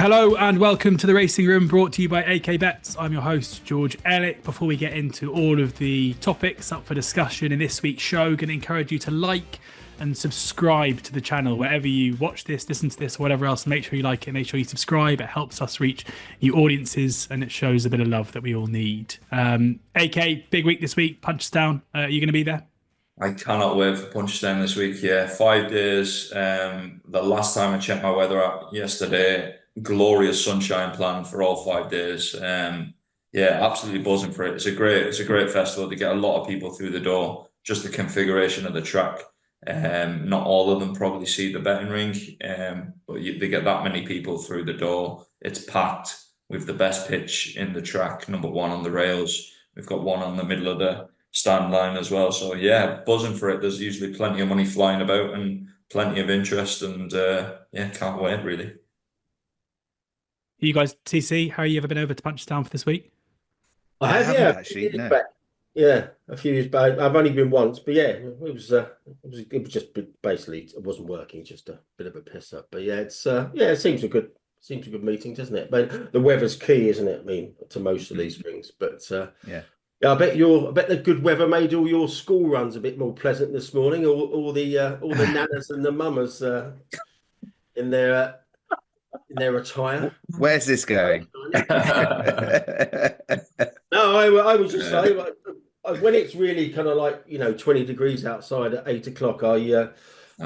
Hello and welcome to the Racing Room, brought to you by AK Bets. I'm your host, George Ellick. Before we get into all of the topics up for discussion in this week's show, going to encourage you to like and subscribe to the channel wherever you watch this, listen to this, or whatever else. Make sure you like it, make sure you subscribe. It helps us reach new audiences and it shows a bit of love that we all need. AK, big week this week, Punchestown. Are you going to be there? I cannot wait for Punchestown this week. Yeah, 5 days. The last time I checked my weather app yesterday, glorious sunshine planned for all 5 days. Yeah, absolutely buzzing for it. It's a great festival to get a lot of people through the door. Just the configuration of the track. Not all of them probably see the betting ring, but they get that many people through the door. It's packed with the best pitch in the track, number one on the rails. We've got one on the middle of the stand line as well. So yeah, buzzing for it. There's usually plenty of money flying about and plenty of interest, and yeah, can't wait really. You guys, TC, how have you ever been over to Punchestown for this week? I have, yeah, actually. No. Yeah, a few years back. I've only been once, but yeah, it was just basically it wasn't working, just a bit of a piss up. But yeah, it seems a good meeting, doesn't it? But the weather's key, isn't it? I mean, to most of these things. But yeah, I bet the good weather made all your school runs a bit more pleasant this morning. All the nanas and the mamas in their attire. Where's this going? No, I was just saying, when it's really kind of like 20 degrees outside at 8 o'clock, I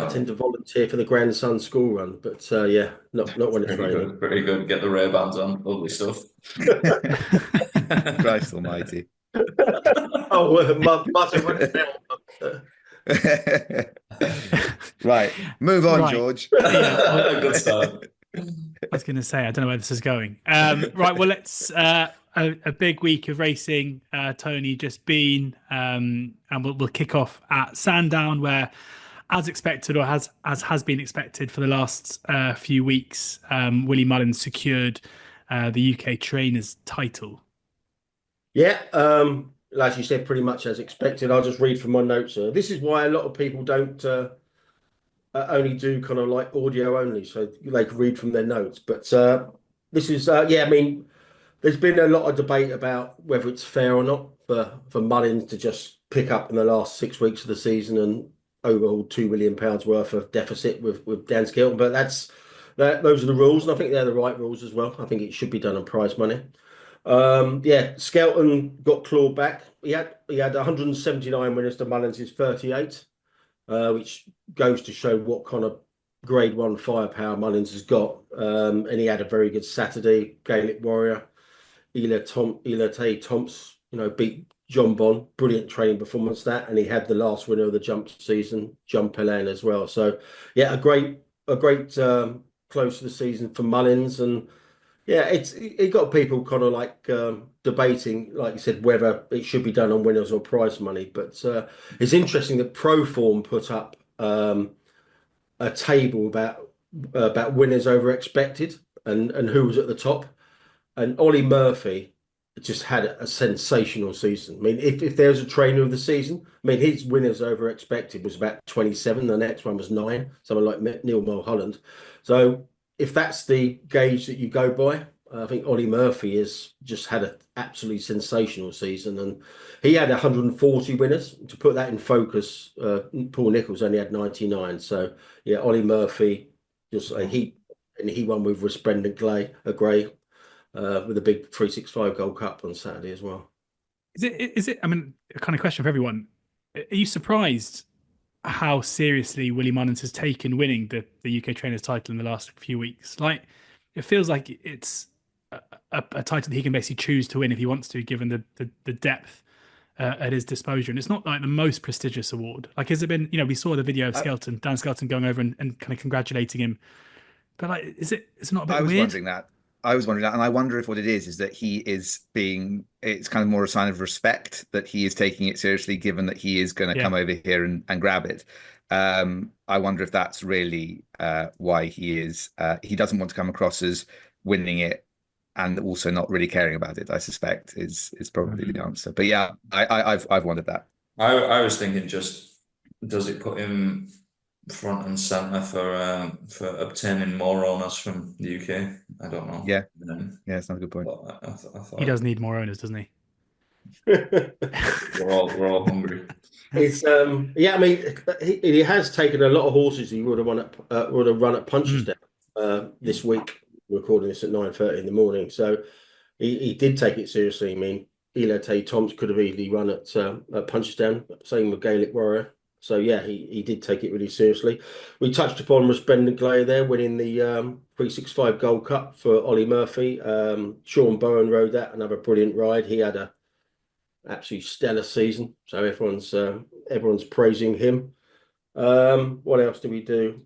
tend to volunteer for the grandson school run. But yeah, not when it's raining. Pretty good. Get the Ray-Bans on, lovely stuff. Christ Almighty. Right, move on, right. George. Good start. I was going to say, I don't know where this is going. Right, well, let's a big week of racing, Tony, just been, and we'll kick off at Sandown, where, as expected, or as has been expected for the last few weeks, Willie Mullins secured the UK Trainers title. Yeah, as you said, pretty much as expected. I'll just read from my notes here. This is why a lot of people don't only do kind of like audio only, so they can read from their notes. But this is, yeah, I mean, there's been a lot of debate about whether it's fair or not for Mullins to just pick up in the last 6 weeks of the season and overhaul £2 million worth of deficit with Dan Skelton. But those are the rules, and I think they're the right rules as well. I think it should be done on prize money. Yeah, Skelton got clawed back. He had 179 winners to Mullins' 38, which goes to show what kind of Grade 1 firepower Mullins has got. And he had a very good Saturday. Gaelic Warrior, Elate Thompson, beat John Bond. Brilliant training performance that, and he had the last winner of the jump season, John Phelan, as well. So yeah, a great close to the season for Mullins. And yeah, it got people kind of like debating, like you said, whether it should be done on winners or prize money. But it's interesting that Proform put up a table about winners over expected and who was at the top. And Olly Murphy just had a sensational season. I mean, if there's a trainer of the season, I mean, his winners over expected was about 27. The next one was 9, someone like Neil Mulholland. So if that's the gauge that you go by, I think Olly Murphy has just had an absolutely sensational season, and he had 140 winners. To put that in focus, Paul Nicholls only had 99. So yeah, Olly Murphy he won with Resplendent Grey with a big 365 Gold Cup on Saturday as well. Is it? I mean, a kind of question for everyone. Are you surprised how seriously Willie Mullins has taken winning the UK Trainers title in the last few weeks? Like, it feels like it's a title that he can basically choose to win if he wants to, given the depth at his disposal. And it's not like the most prestigious award. Like, has it been? We saw the video of Dan Skelton going over and kind of congratulating him. But like, is it not a bit weird? I was wondering that, and I wonder if what it is that he is it's kind of more a sign of respect that he is taking it seriously, given that he is going to come over here and grab it. I wonder if that's really why he doesn't want to come across as winning it and also not really caring about it, I suspect is probably the answer. But yeah, I've wondered that. I was thinking, just does it put him front and center for obtaining more owners from the UK. I don't know. Yeah, it's not a good point. I thought He does need more owners, doesn't he? we're all hungry. It's yeah. I mean, he has taken a lot of horses he would have run at Punchestown this week. We're recording this at 9:30 in the morning, so he did take it seriously. I mean, Elate Toms could have easily run at Punchestown. Same with Gaelic Warrior. So yeah, he did take it really seriously. We touched upon Resplendent Glare there, winning the 365 Gold Cup for Olly Murphy. Sean Bowen rode that, another brilliant ride. He had a absolutely stellar season, so everyone's praising him. What else do we do?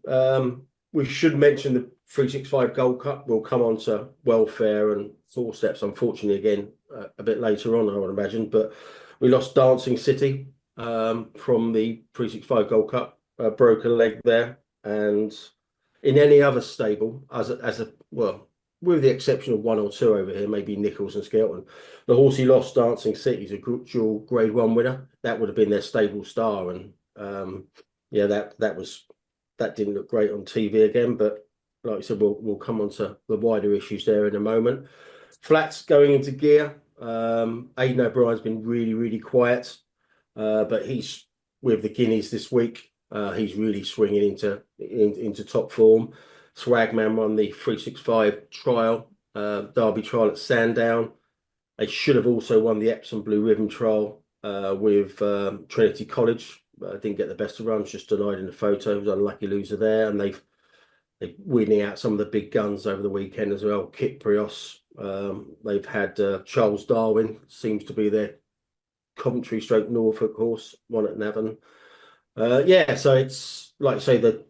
We should mention the 365 Gold Cup. We'll come on to welfare and four steps, unfortunately, again a bit later on, I would imagine. But we lost Dancing City from the 365 Gold Cup, broke a leg there, and in any other stable, well, with the exception of one or two over here, maybe Nichols and Skelton, the horse he lost, Dancing City, is a dual Grade 1 winner. That would have been their stable star, and yeah, that didn't look great on TV again. But like I said, we'll come on to the wider issues there in a moment. Flats going into gear. Aidan O'Brien's been really, really quiet, but he's with the Guineas this week. He's really swinging into top form. Swagman won the 365 trial, Derby trial at Sandown. They should have also won the Epsom Blue Ribbon trial with Trinity College. Didn't get the best of runs, just denied in the photo. Was unlucky loser there, and they're winning out some of the big guns over the weekend as well. Kit Prios. They've had Charles Darwin, seems to be their Coventry/Norfolk horse, one at Navan. Yeah, so it's like I say that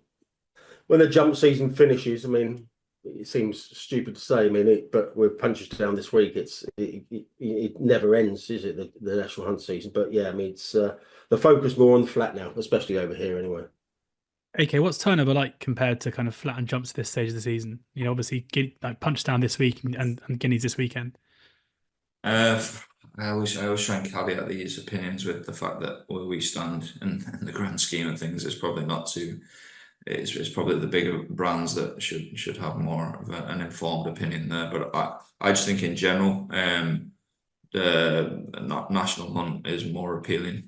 when the jump season finishes, I mean, it seems stupid to say, I mean, but with Punchestown this week, it never ends, is it? The National Hunt season, but yeah, I mean, it's the focus more on the flat now, especially over here, anyway. Okay, what's turnover like compared to kind of flat and jumps at this stage of the season? You know, obviously, like Punchestown this week and Guineas this weekend. I always try and caveat these opinions with the fact that where we stand in the grand scheme of things is probably not too. It's probably the bigger brands that should have more of an informed opinion there. But I just think in general, the national hunt is more appealing.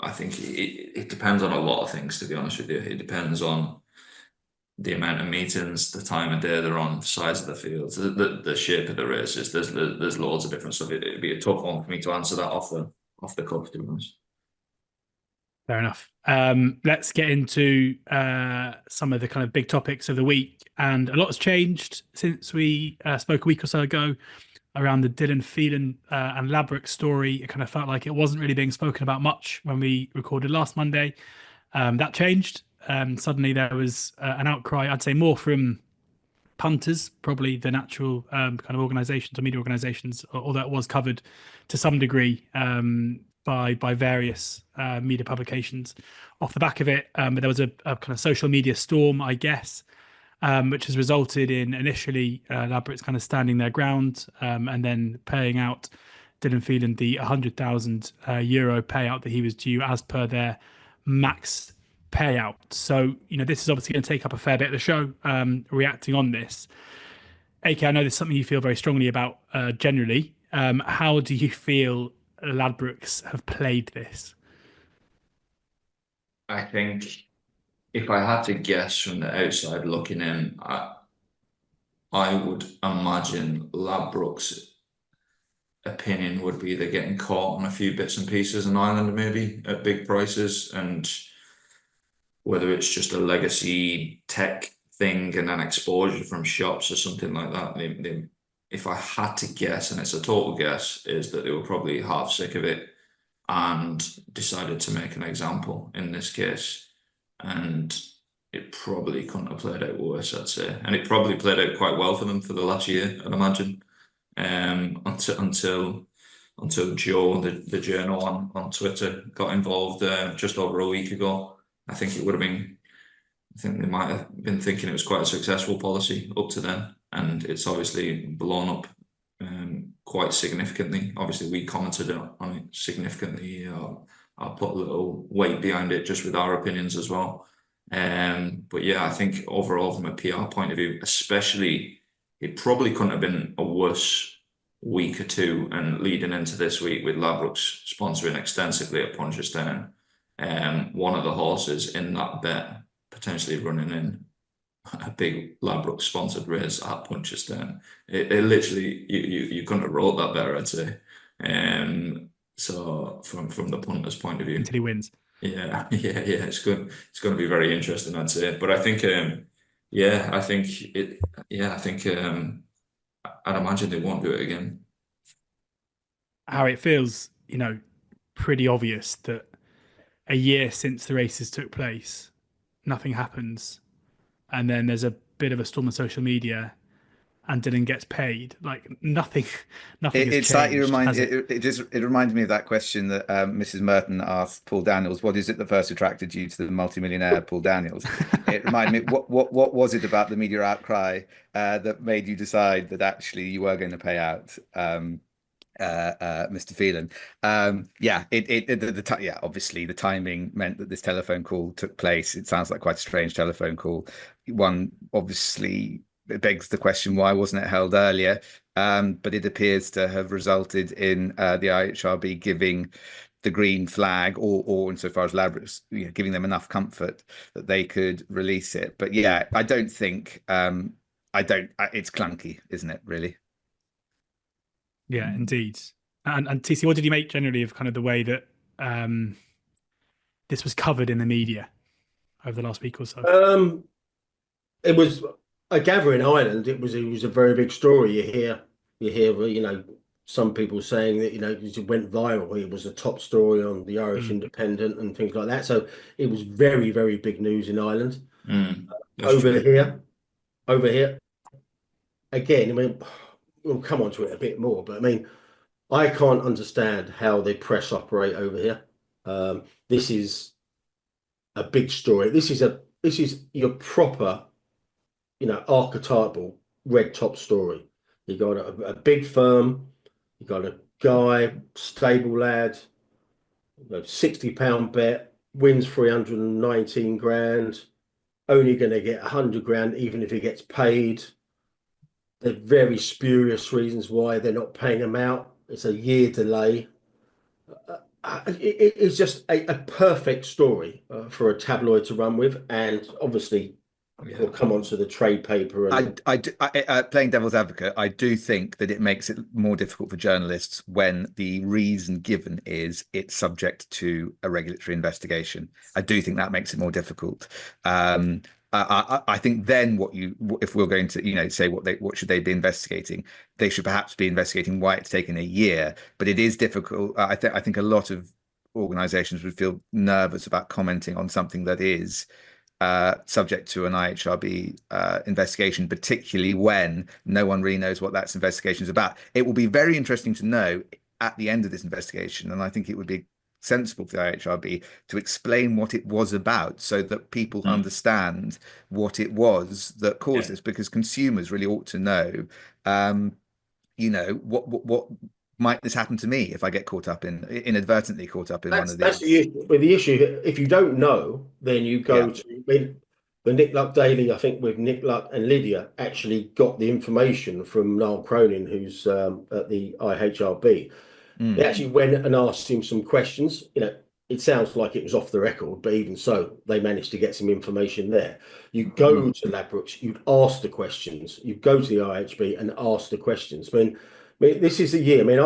I think it depends on a lot of things, to be honest with you. It depends on the amount of meetings, the time of day they're on, the size of the fields, the shape of the races. There's loads of different stuff. It'd be a tough one for me to answer that off the cuff, to be honest. Fair enough. Let's get into some of the kind of big topics of the week. And a lot has changed since we spoke a week or so ago around the Dylan Phelan and Ladbrokes story. It kind of felt like it wasn't really being spoken about much when we recorded last Monday. That changed. Suddenly there was an outcry, I'd say more from punters, probably than actual kind of organisations or media organisations, although it was covered to some degree by various media publications off the back of it. But there was a kind of social media storm, I guess, which has resulted in initially Ladbrokes kind of standing their ground and then paying out Dylan Phelan the €100,000 payout that he was due as per their max payout. So, you know, this is obviously going to take up a fair bit of the show, reacting on this. AK, I know this is something you feel very strongly about generally. How do you feel Ladbrokes have played this? I think if I had to guess from the outside looking in, I would imagine Ladbrokes' opinion would be they're getting caught on a few bits and pieces in Ireland, maybe at big prices, and whether it's just a legacy tech thing and an exposure from shops or something like that. If I had to guess, and it's a total guess, is that they were probably half sick of it and decided to make an example in this case. And it probably couldn't have played out worse, I'd say. And it probably played out quite well for them for the last year, I'd imagine. Until Joe, the journal on Twitter, got involved just over a week ago. I think they might have been thinking it was quite a successful policy up to then. And it's obviously blown up quite significantly. Obviously, we commented on it significantly. I'll put a little weight behind it just with our opinions as well. But yeah, I think overall from a PR point of view, especially, it probably couldn't have been a worse week or two, and leading into this week with Ladbrokes sponsoring extensively at Punchestown, one of the horses in that bet potentially running in a big Ladbrokes sponsored race at Punchestown. It literally, you couldn't have wrote that better, I'd say. So from the punter's point of view, until he wins. yeah, it's good. It's going to be very interesting, I'd say. But I think, I'd imagine they won't do it again. How it feels, pretty obvious that a year since the races took place, nothing happens, and then there's a bit of a storm on social media, and Dylan gets paid. Like nothing has It's changed. like it reminded me of that question that Mrs. Merton asked Paul Daniels. What is it that first attracted you to the multimillionaire Paul Daniels? It reminded me, what was it about the media outcry that made you decide that actually you were going to pay out Mr. Phelan? Obviously the timing meant that this telephone call took place. It sounds like quite a strange telephone call. One, obviously, it begs the question, why wasn't it held earlier? But it appears to have resulted in the IHRB giving the green flag, or insofar as Ladbrokes, giving them enough comfort that they could release it. But yeah, I don't think it's clunky, isn't it, really? Yeah, indeed. And TC, what did you make generally of kind of the way that this was covered in the media over the last week or so? It was, I gather, in Ireland, it was a very big story. You hear, some people saying that it went viral. It was a top story on the Irish Independent and things like that. So it was very, very big news in Ireland. Over here, again, I mean, we'll come on to it a bit more, but I mean, I can't understand how the press operate over here. This is a big story. This is your proper, archetypal red top story. You got a big firm, you got a guy, stable lad, £60 bet, wins 319 grand, only going to get 100 grand even if he gets paid. There are very spurious reasons why they're not paying him out. It's a year delay. It's just a perfect story for a tabloid to run with, and obviously we'll come on to the trade paper. And playing devil's advocate, I do think that it makes it more difficult for journalists when the reason given is it's subject to a regulatory investigation. I do think that makes it more difficult. I think then if we're going to say what should they be investigating, they should perhaps be investigating why it's taken a year. But it is difficult. I think a lot of organisations would feel nervous about commenting on something that is subject to an IHRB investigation, particularly when no one really knows what that investigation is about. It will be very interesting to know at the end of this investigation, and I think it would be sensible for the IHRB to explain what it was about so that people understand what it was that caused this, because consumers really ought to know, what might this happen to me if I get inadvertently caught up in one of these. That's the issue. With the issue, if you don't know, then you go to the Nick Luck Daily. I think with Nick Luck and Lydia actually got the information from Niall Cronin, who's at the IHRB. They actually went and asked him some questions. It sounds like it was off the record, but even so, they managed to get some information there. You go to Ladbrokes, you'd ask the questions. You go to the IHB and ask the questions. I mean, this is a year. I mean,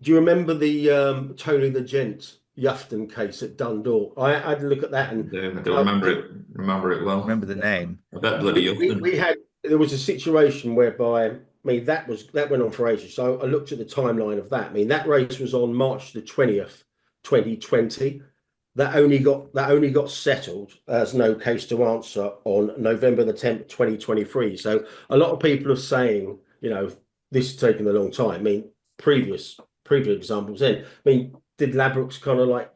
do you remember the Tony the Gent Yufton case at Dundalk? I had a look at that, and I don't remember it. Remember it well. Remember the name? I bet bloody Yufton. There was a situation whereby, that went on for ages. So I looked at the timeline of that. I mean, that race was on March the 20th, 2020. That only got settled as no case to answer on November the 10th, 2023. So a lot of people are saying, this is taking a long time. I mean, previous examples then. I mean, did Ladbrokes kind of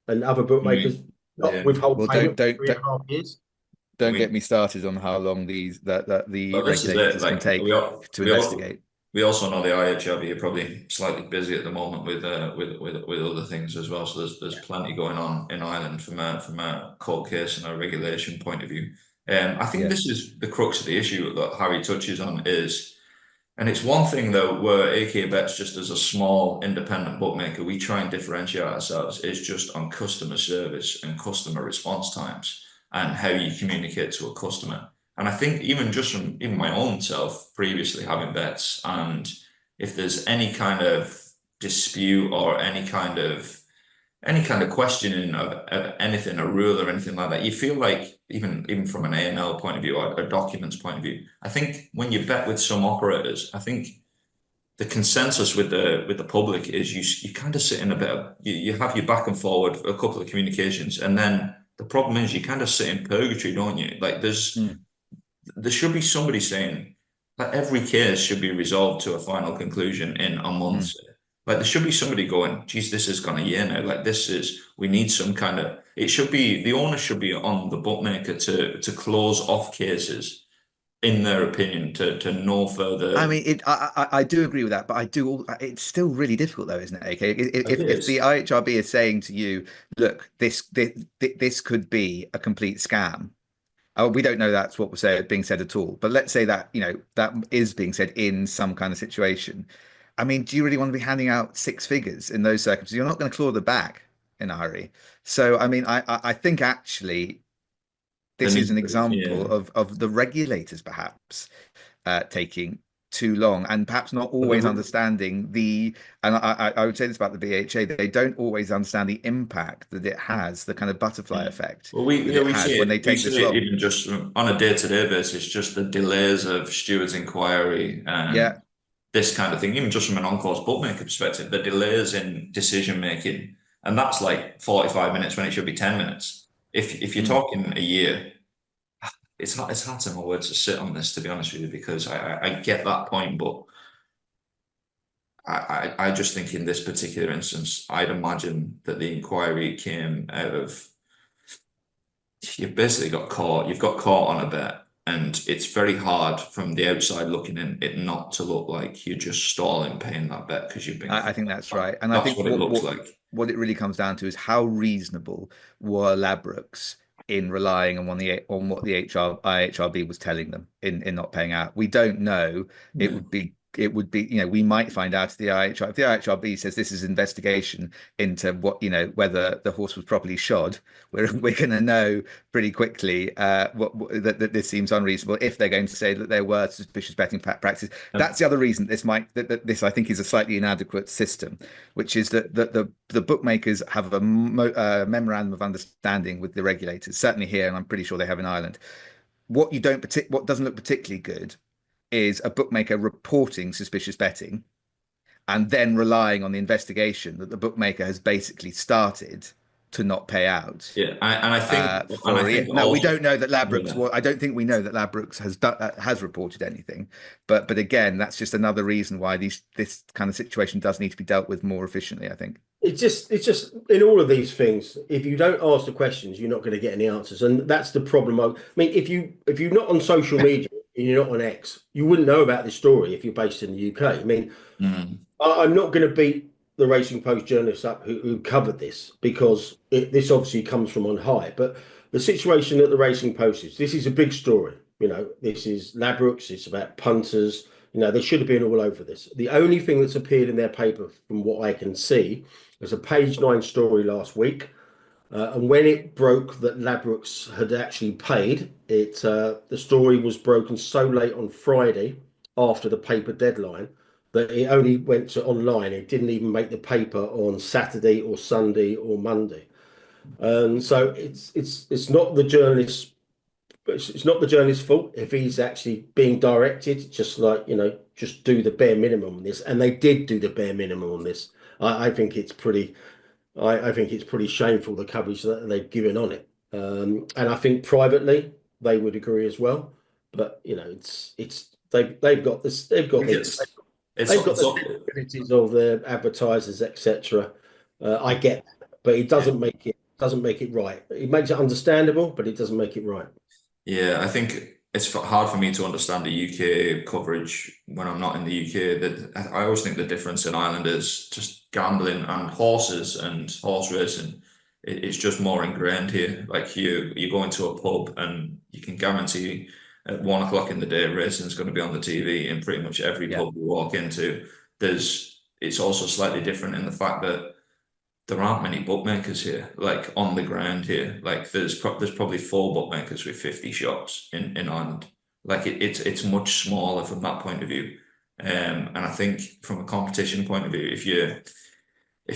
and other bookmakers not withhold payment for 3.5 years? Don't get me started on how long the investigators can take to investigate. we also know the IHRB are probably slightly busy at the moment with other things as well. So there's plenty going on in Ireland from a court case and a regulation point of view. I think this is the crux of the issue that Harry touches on is, and it's one thing though where AK Bets, just as a small independent bookmaker, we try and differentiate ourselves is just on customer service and customer response times and how you communicate to a customer. And I think even just from even my own self previously having bets, and if there's any kind of dispute or any kind of questioning of anything, a rule or anything like that, you feel like even from an AML point of view or a documents point of view, I think when you bet with some operators, I think the consensus with the public is you kind of sit in a bit of, you have your back and forward a couple of communications, and then the problem is you kind of sit in purgatory, don't you? Like there should be somebody saying that every case should be resolved to a final conclusion in a month. Like there should be somebody going, geez, this has gone a year now. Like we need some kind of, it should be, the onus should be on the bookmaker to close off cases, in their opinion, to no further. I mean, I do agree with that, but it's still really difficult though, isn't it? Okay, if the IHRB is saying to you, look, this could be a complete scam. We don't know that's what was being said at all, but let's say that that is being said in some kind of situation. I mean, do you really want to be handing out six figures in those circumstances? You're not going to claw the back in a hurry. So, I mean, I think actually this is an example of the regulators perhaps taking too long and perhaps not always understanding and I would say this about the BHA, they don't always understand the impact that it has, the kind of butterfly effect. Well, we see it when they take this long. Even just on a day-to-day basis, just the delays of stewards' inquiry and this kind of thing, even just from an on-course bookmaker perspective, the delays in decision making, and that's like 45 minutes when it should be 10 minutes. If you're talking a year, it's hard to know where to sit on this, to be honest with you, because I get that point, but I just think in this particular instance, I'd imagine that the inquiry came out of, you've basically got caught, you've got caught on a bet, and it's very hard from the outside looking in it not to look like you're just stalling paying that bet because you've been. I think that's right, and I think what it looks like. What it really comes down to is how reasonable were Ladbrokes in relying on what the IHRB was telling them in not paying out. We don't know. It would be, we might find out if the IHRB says this is investigation into what, whether the horse was properly shod. We're going to know pretty quickly that this seems unreasonable if they're going to say that there were suspicious betting practices. That's the other reason that this I think is a slightly inadequate system, which is that the bookmakers have a memorandum of understanding with the regulators, certainly here, and I'm pretty sure they have in Ireland. What doesn't look particularly good is a bookmaker reporting suspicious betting and then relying on the investigation that the bookmaker has basically started to not pay out. Yeah, and I think now we don't know that Ladbrokes. I don't think we know that Ladbrokes has reported anything, but again, that's just another reason why this kind of situation does need to be dealt with more efficiently, I think. It's just in all of these things, if you don't ask the questions, you're not going to get any answers, and that's the problem. I mean, if you're not on social media and you're not on X, you wouldn't know about this story if you're based in the UK. I mean, I'm not going to beat the Racing Post journalists up who covered this, because this obviously comes from on high. But the situation at the Racing Post this is a big story. This is Ladbrokes. It's about punters. They should have been all over this. The only thing that's appeared in their paper, from what I can see, was a page 9 story last week. And when it broke that Ladbrokes had actually paid, the story was broken so late on Friday after the paper deadline that it only went to online. It didn't even make the paper on Saturday or Sunday or Monday. And so it's not the journalist. It's not the journalist's fault if he's actually being directed, just do the bare minimum on this. And they did do the bare minimum on this. I think it's pretty. I think it's pretty shameful, the coverage that they've given on it. And I think privately they would agree as well. But they've got this. They've got the abilities of their advertisers, etc. I get that, but it doesn't make it right. It makes it understandable, but it doesn't make it right. Yeah, I think it's hard for me to understand the UK coverage when I'm not in the UK. That I always think the difference in Ireland is just gambling and horses and horse racing. It's just more ingrained here. Like you go into a pub and you can guarantee at 1 o'clock in the day racing is going to be on the TV in pretty much every pub you walk into. It's also slightly different in the fact that there aren't many bookmakers here, like on the ground here. Like there's probably 4 bookmakers with 50 shops in Ireland. Like it's much smaller from that point of view. And I think from a competition point of view, if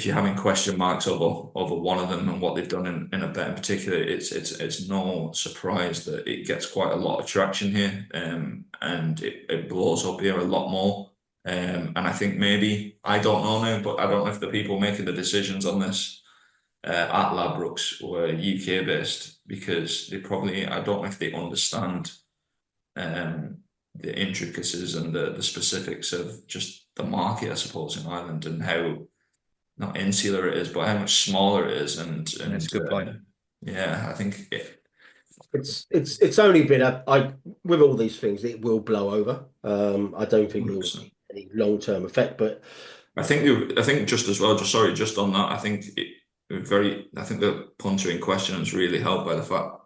you're having question marks over one of them and what they've done in a bet in particular, it's no surprise that it gets quite a lot of traction here, and it blows up here a lot more. And I think maybe, I don't know now, but I don't know if the people making the decisions on this at Ladbrokes were UK based, because I don't know if they understand the intricacies and the specifics of just the market, I suppose, in Ireland, and how not insular it is, but how much smaller it is. And that's a good point. Yeah, I think it's only been with all these things, it will blow over. I don't think there will be any long-term effect, but I think just as well, just on that, I think the punter in question is really helped by the fact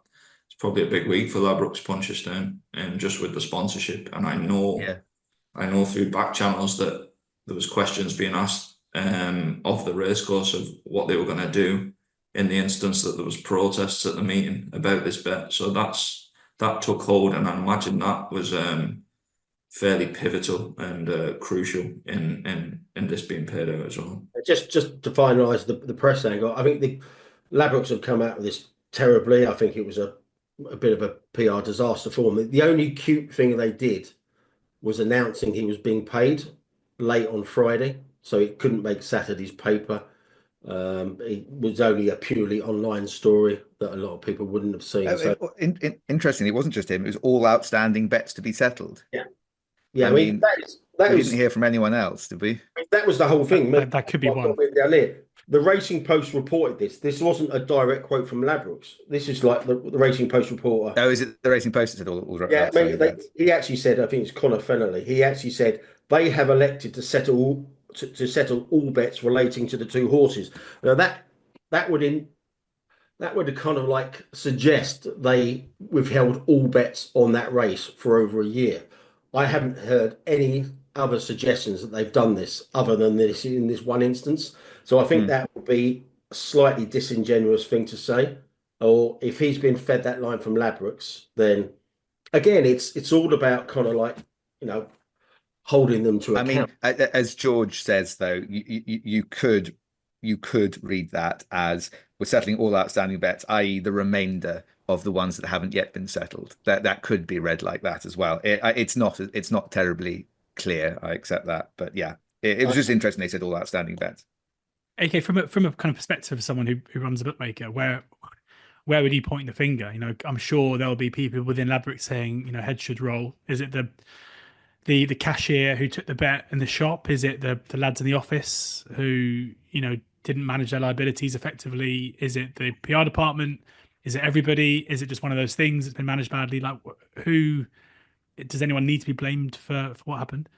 it's probably a big week for Ladbrokes Punchestown, and just with the sponsorship. And I know through back channels that there was questions being asked of the racecourse of what they were going to do in the instance that there was protests at the meeting about this bet. So that took hold, and I imagine that was fairly pivotal and crucial in this being paid out as well. Just to finalise the press angle, I think the Ladbrokes have come out of this terribly. I think it was a bit of a PR disaster for them. The only cute thing they did was announcing he was being paid late on Friday, so it couldn't make Saturday's paper. It was only a purely online story that a lot of people wouldn't have seen. Interestingly, it wasn't just him; it was all outstanding bets to be settled. Yeah. I mean, we didn't hear from anyone else, did we? That was the whole thing. That could be one. Down here. The Racing Post reported this. This wasn't a direct quote from Ladbrokes. This is like the Racing Post reporter. Oh, is it the Racing Post that said all yeah, he actually said, I think it's Conor Fennelly. He actually said they have elected to settle all bets relating to the 2 horses. Now that would kind of like suggest they withheld all bets on that race for over a year. I haven't heard any other suggestions that they've done this other than this in this one instance. So I think that would be a slightly disingenuous thing to say. Or if he's been fed that line from Ladbrokes, then again, it's all about kind of like, holding them to account. I mean, as George says, though, you could read that as we're settling all outstanding bets, i.e. the remainder of the ones that haven't yet been settled. That could be read like that as well. It's not terribly clear. I accept that, but yeah, it was just interesting. They said all outstanding bets. AK, from a kind of perspective of someone who runs a bookmaker, where would you point the finger? I'm sure there'll be people within Ladbrokes saying, heads should roll. Is it the cashier who took the bet in the shop? Is it the lads in the office who didn't manage their liabilities effectively? Is it the PR department? Is it everybody? Is it just one of those things that's been managed badly? Like, who does anyone need to be blamed for what happened?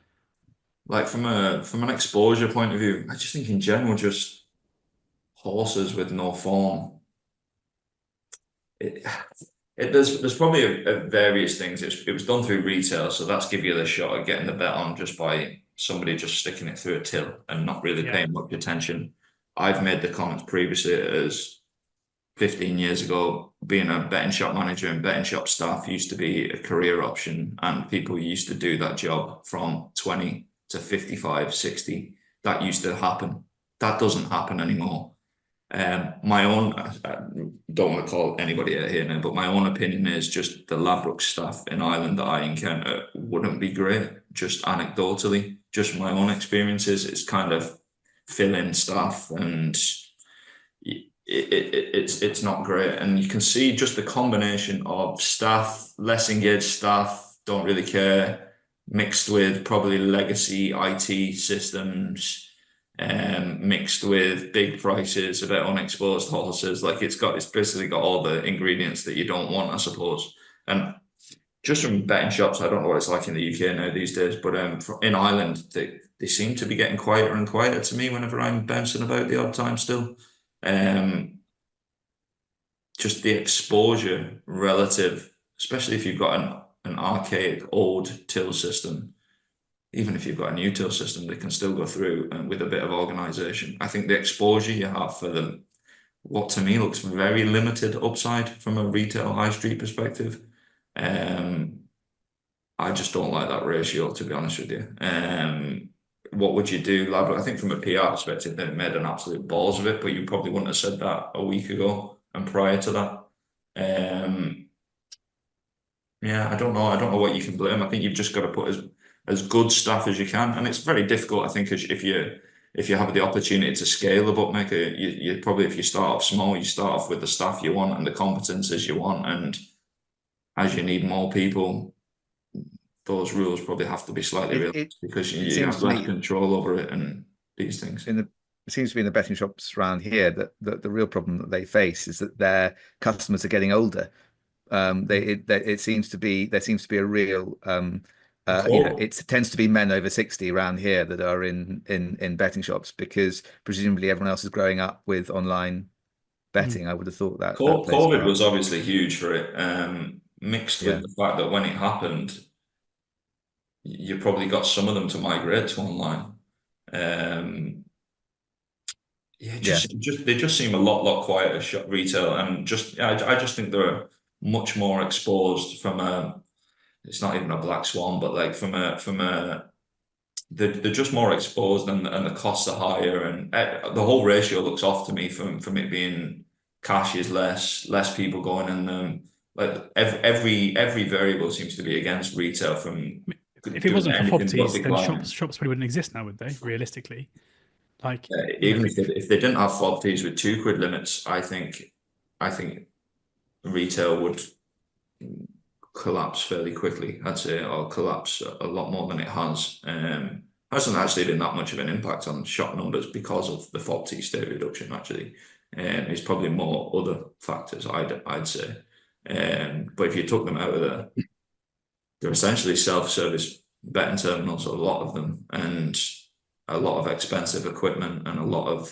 Like from an exposure point of view, I just think in general, just horses with no form. There's probably various things. It was done through retail, so that's give you the shot at getting the bet on just by somebody just sticking it through a till and not really paying much attention. I've made the comments previously as 15 years ago, being a betting shop manager and betting shop staff used to be a career option, and people used to do that job from 20 to 55, 60. That used to happen. That doesn't happen anymore. My own, I don't want to call anybody out here now, but my own opinion is just the Ladbrokes staff in Ireland that I encounter wouldn't be great. Just anecdotally, just my own experiences. It's kind of fill-in staff, and it's not great. And you can see just the combination of staff, less engaged staff, don't really care, mixed with probably legacy IT systems, mixed with big prices about unexposed horses. Like it's basically got all the ingredients that you don't want, I suppose. And just from betting shops, I don't know what it's like in the UK now these days, but in Ireland, they seem to be getting quieter and quieter to me whenever I'm bouncing about the odd time still. Um, just the exposure relative, especially if you've got an archaic old till system, even if you've got a new till system, they can still go through with a bit of organization. I think the exposure you have for them, what to me looks very limited upside from a retail high street perspective. I just don't like that ratio, to be honest with you. What would you do, Ladbrokes? I think from a PR perspective, they've made an absolute balls of it, but you probably wouldn't have said that a week ago and prior to that. Yeah, I don't know. I don't know what you can blame. I think you've just got to put as good staff as you can, and it's very difficult. I think if you have the opportunity to scale a bookmaker, you probably, if you start off small, you start off with the staff you want and the competences you want, and as you need more people, those rules probably have to be slightly realised because you have less control over it and these things. It seems to be in the betting shops around here that the real problem that they face is that their customers are getting older. It seems to be a real it tends to be men over 60 around here that are in betting shops, because presumably everyone else is growing up with online betting. I would have thought that COVID was obviously huge for it, mixed with the fact that when it happened, you probably got some of them to migrate to online. They just seem a lot quieter shop retail, and I just think they're much more exposed from it's not even a black swan, but like they're just more exposed, and the costs are higher, and the whole ratio looks off to me from it being cash is less people going in them. Like every variable seems to be against retail. From if it wasn't for FOBTs, then shops probably wouldn't exist now, would they? Realistically, like even if they didn't have FOBTs with £2 limits, I think retail would collapse fairly quickly, I'd say, or collapse a lot more than it has. Hasn't actually been that much of an impact on shop numbers because of the FOBT state reduction, actually. It's probably more other factors, I'd say. But if you took them out of there, they're essentially self-service betting terminals, a lot of them, and a lot of expensive equipment, and a lot of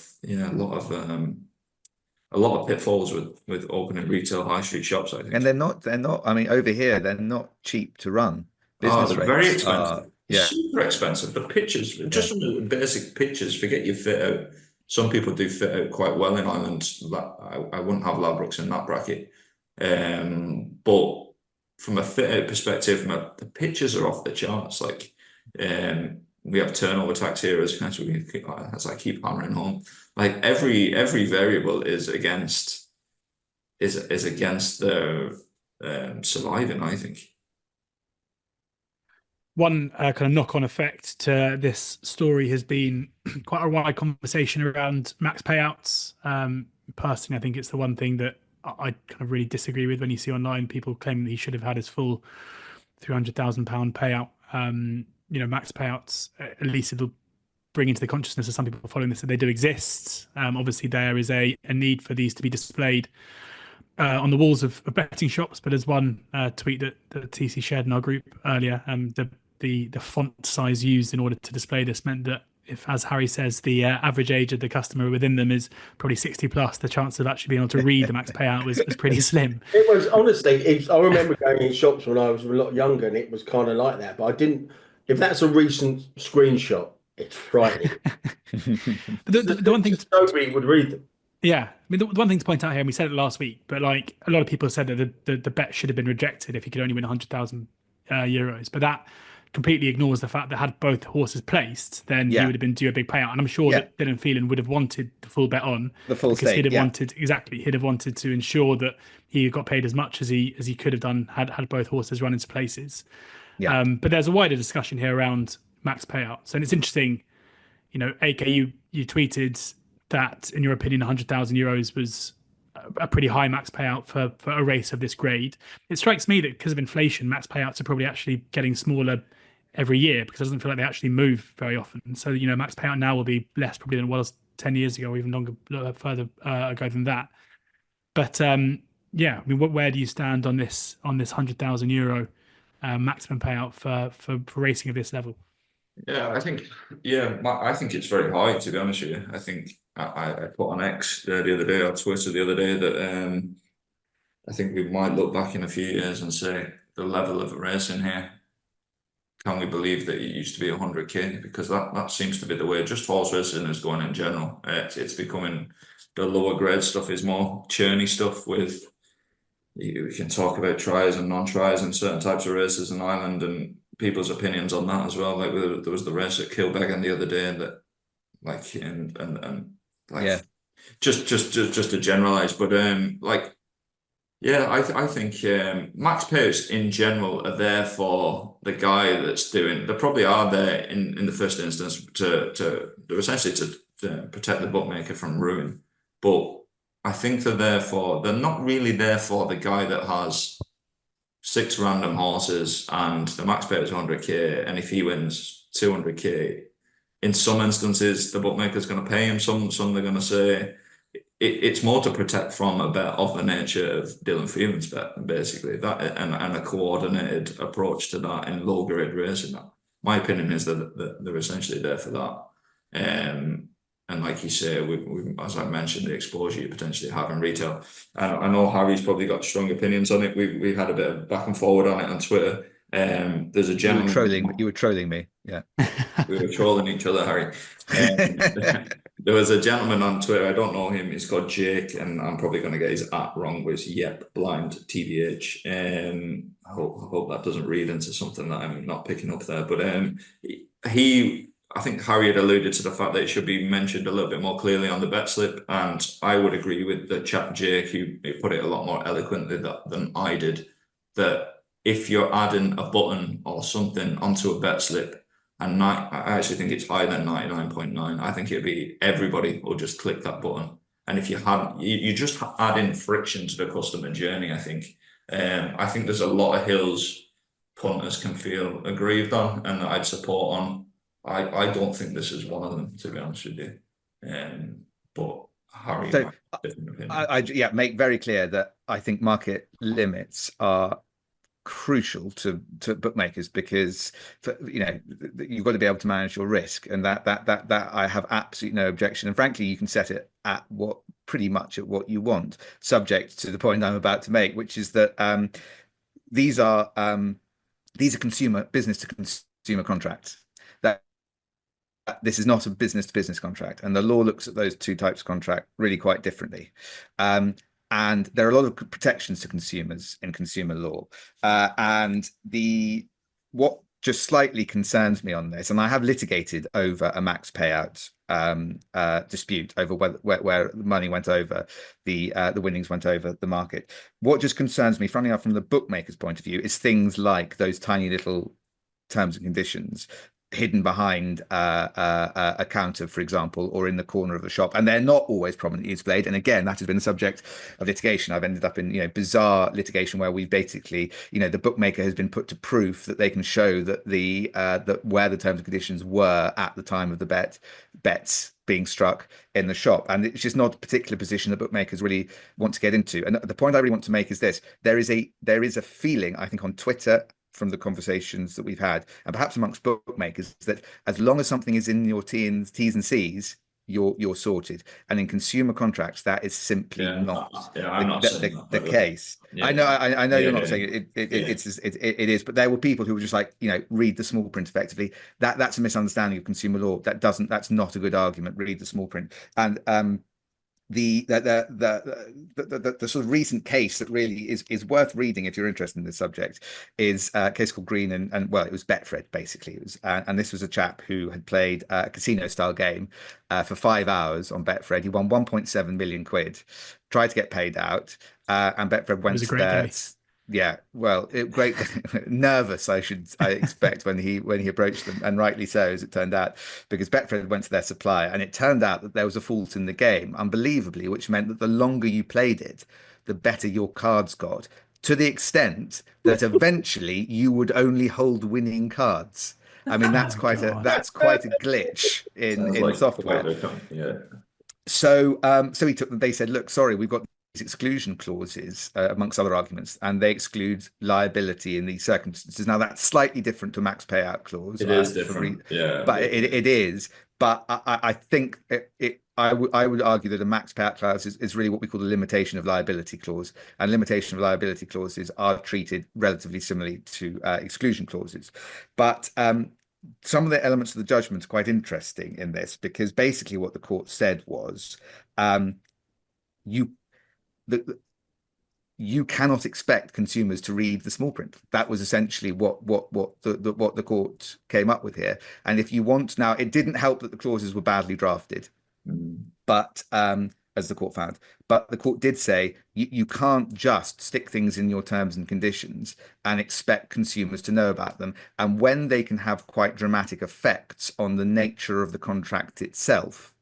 pitfalls with opening retail high street shops, I think. And they're not. I mean, over here, they're not cheap to run. They're very expensive. Super expensive. The pitches, just from the basic pitches, forget your fit out. Some people do fit out quite well in Ireland. I wouldn't have Ladbrokes in that bracket. But from a fit out perspective, the pitches are off the charts. Like, we have turnover tax here as I keep hammering home. Like every variable is against their surviving, I think. One kind of knock-on effect to this story has been quite a wide conversation around max payouts. Personally, I think it's the one thing that I kind of really disagree with when you see online people claiming that he should have had his full £300,000 payout. Max payouts, at least it'll bring into the consciousness of some people following this that they do exist. Obviously, there is a need for these to be displayed on the walls of betting shops. But as one tweet that TC shared in our group earlier, the font size used in order to display this meant that if, as Harry says, the average age of the customer within them is probably 60 plus, the chance of actually being able to read the max payout was pretty slim. It was, honestly, I remember going in shops when I was a lot younger, and it was kind of like that. But I didn't. If that's a recent screenshot, it's frightening. But the one thing, nobody would read them. Yeah, I mean, the one thing to point out here, and we said it last week, but like a lot of people said that the bet should have been rejected if he could only win 100,000 euros. But that completely ignores the fact that had both horses placed, then he would have been due a big payout. And I'm sure that Dylan Phelan would have wanted the full bet on the full because stake, he'd have wanted to ensure that he got paid as much as he could have done had both horses run into places. Yeah. But there's a wider discussion here around max payouts, and it's interesting. AK, you tweeted that, in your opinion, 100,000 euros was a pretty high max payout for a race of this grade. It strikes me that because of inflation, max payouts are probably actually getting smaller every year because it doesn't feel like they actually move very often. So, max payout now will be less probably than it was 10 years ago or even longer, further ago than that. But I mean, where do you stand on this 100,000 euro maximum payout for racing of this level? Yeah, I think it's very high, to be honest with you. I think I put on X the other day, or Twitter the other day, that I think we might look back in a few years and say the level of racing here. Can we believe that it used to be 100k? Because that seems to be the way just horse racing is going in general. It's becoming, the lower grade stuff is more churny stuff with, we can talk about tries and non-tries and certain types of races in Ireland and people's opinions on that as well. Like there was the race at Kilbeggan the other day, and that like and like Yeah. just to generalize, but yeah, I think max payouts in general are there for the guy that's doing. They probably are there in the first instance they're essentially to protect the bookmaker from ruin, but I think they're not really there for the guy that has 6 random horses and the max payout is 100k, and if he wins 200k, in some instances the bookmaker's going to pay him. Some they're going to say it's more to protect from a bet of the nature of Dylan Freeman's bet, basically, that and a coordinated approach to that in low grade racing. My opinion is that they're essentially there for that. And like you say, we, as I mentioned, the exposure you potentially have in retail. And I know Harry's probably got strong opinions on it. We've had a bit of back and forward on it on Twitter. There's a gentleman. You were trolling me. Yeah. We were trolling each other, Harry. There was a gentleman on Twitter, I don't know him, he's called Jake, and I'm probably going to get his @ wrong, but it's Yep Blind TBH. I hope that doesn't read into something that I'm not picking up there. But I think Harry had alluded to the fact that it should be mentioned a little bit more clearly on the bet slip, and I would agree with the chap Jake, who put it a lot more eloquently than I did, that if you're adding a button or something onto a bet slip, and I actually think it's higher than 99.9. I think it'd be everybody will just click that button. And if you just add in friction to the customer journey, I think. I think there's a lot of hills punters can feel aggrieved on and that I'd support on. I don't think this is one of them, to be honest with you. But Harry, so different opinion. I make very clear that I think market limits are crucial to bookmakers, because you've got to be able to manage your risk, and that I have absolutely no objection. And frankly, you can set it at pretty much at what you want, subject to the point I'm about to make, which is that these are business to consumer contracts. That this is not a business to business contract, and the law looks at those two types of contract really quite differently. And there are a lot of protections to consumers in consumer law. And what just slightly concerns me on this, and I have litigated over a max payout dispute over where the money went over, the winnings went over the market. What just concerns me, funnily enough, from the bookmaker's point of view, is things like those tiny little terms and conditions hidden behind a counter, for example, or in the corner of the shop, and they're not always prominently displayed. And again, that has been the subject of litigation. I've ended up in bizarre litigation where we've basically, the bookmaker has been put to proof that they can show that that where the terms and conditions were at the time of the bets being struck in the shop. And it's just not a particular position that bookmakers really want to get into. And the point I really want to make is this: there is a feeling, I think, on Twitter, from the conversations that we've had, and perhaps amongst bookmakers, that as long as something is in your T's and C's, you're sorted. And in consumer contracts, that is simply not the case. Yeah. I know you're not saying it is, but there were people who were just like, read the small print effectively. That's a misunderstanding of consumer law. That's not a good argument. Read the small print. And the sort of recent case that really is worth reading if you're interested in this subject is a case called Green and well, it was Betfred, basically. It was and this was a chap who had played a casino style game for 5 hours on Betfred. He won 1.7 million quid, tried to get paid out, and Betfred went to their... Yeah, well, great, nervous, I expect, when he approached them, and rightly so, as it turned out, because Betfred went to their supplier, and it turned out that there was a fault in the game, unbelievably, which meant that the longer you played it, the better your cards got, to the extent that eventually you would only hold winning cards. I mean, that's quite a glitch in software. Yeah. So they said, look, sorry, we've got exclusion clauses, amongst other arguments, and they exclude liability in these circumstances. Now, that's slightly different to max payout clause. It is different, but it is. But I think I would argue that a max payout clause is really what we call the limitation of liability clause, and limitation of liability clauses are treated relatively similarly to exclusion clauses. But some of the elements of the judgment are quite interesting in this, because basically what the court said was you cannot expect consumers to read the small print. That was essentially what the court came up with here. And if you want, now it didn't help that the clauses were badly drafted, but as the court found, but the court did say you can't just stick things in your terms and conditions and expect consumers to know about them. And when they can have quite dramatic effects on the nature of the contract itself,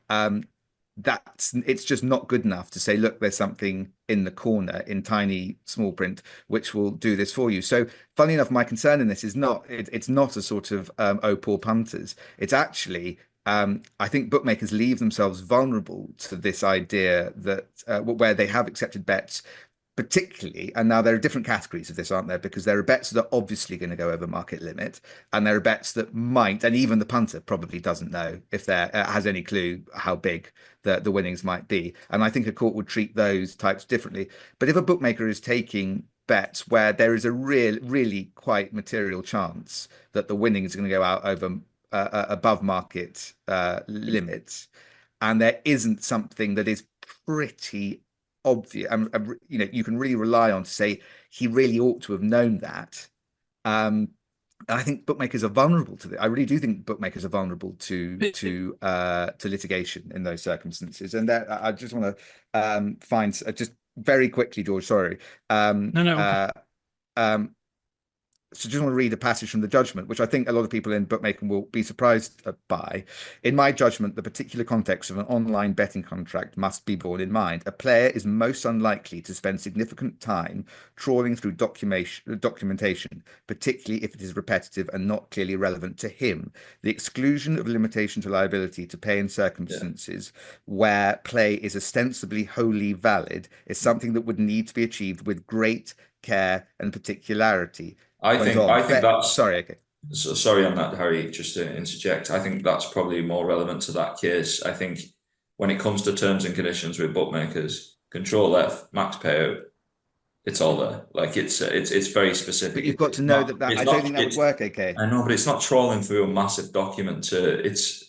it's just not good enough to say, look, there's something in the corner in tiny small print which will do this for you. So funny enough, my concern in this is it's not a sort of oh, poor punters. It's actually I think bookmakers leave themselves vulnerable to this idea that where they have accepted bets, particularly, and now there are different categories of this, aren't there? Because there are bets that are obviously going to go over market limit, and there are bets that might, and even the punter probably doesn't know if there has any clue how big the winnings might be. And I think a court would treat those types differently. But if a bookmaker is taking bets where there is a really quite material chance that the winnings are going to go out over above market limits, and there isn't something that is pretty obvious, you can really rely on to say he really ought to have known that. I think bookmakers are vulnerable to it. I really do think bookmakers are vulnerable to litigation in those circumstances. And that I just want to find just very quickly, George. Sorry. So just want to read a passage from the judgment, which I think a lot of people in bookmaking will be surprised by. In my judgment, the particular context of an online betting contract must be borne in mind. A player is most unlikely to spend significant time trawling through documentation, particularly if it is repetitive and not clearly relevant to him. The exclusion of limitation to liability to pay in circumstances where play is ostensibly wholly valid is something that would need to be achieved with great care and particularity. I think that's sorry. Okay. So, sorry on that, Harry. Just to interject, I think that's probably more relevant to that case. I think when it comes to terms and conditions with bookmakers, Control F, max payout, it's all there. Like it's very specific. But you've got to know that I don't think that would work. Okay. I know, but it's not trawling through a massive document. It's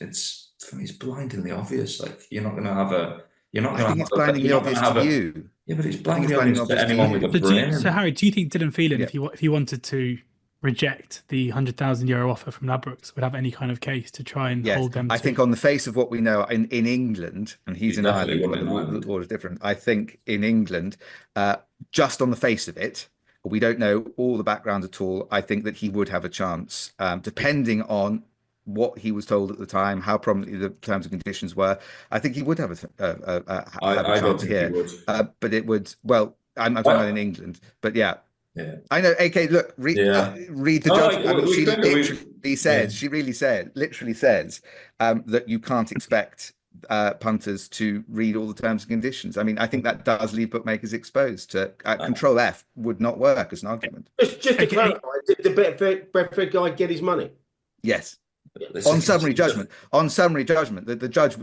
blindingly obvious. Like you're not going to have a. You're not going to. I think it's blindingly obvious to you. Yeah, but it's blindingly obvious to anyone with a brain. So Harry, do you think Dylan Phelan, if he wanted to reject the €100,000 offer from Ladbrokes, would have any kind of case to try and hold them? I think on the face of what we know in England, and he's in Ireland, where the law is different. I think in England, just on the face of it, we don't know all the background at all. I think that he would have a chance, depending on what he was told at the time, how prominently the terms and conditions were. I think he would have a chance here. But it would, well, I'm talking about in England, but yeah. I know. AK, look, read the judgment. She literally says that you can't expect punters to read all the terms and conditions. I mean, I think that does leave bookmakers exposed to Control F would not work as an argument. Just to clarify, did the Betfred guy get his money? Yes. On summary judgment, the judge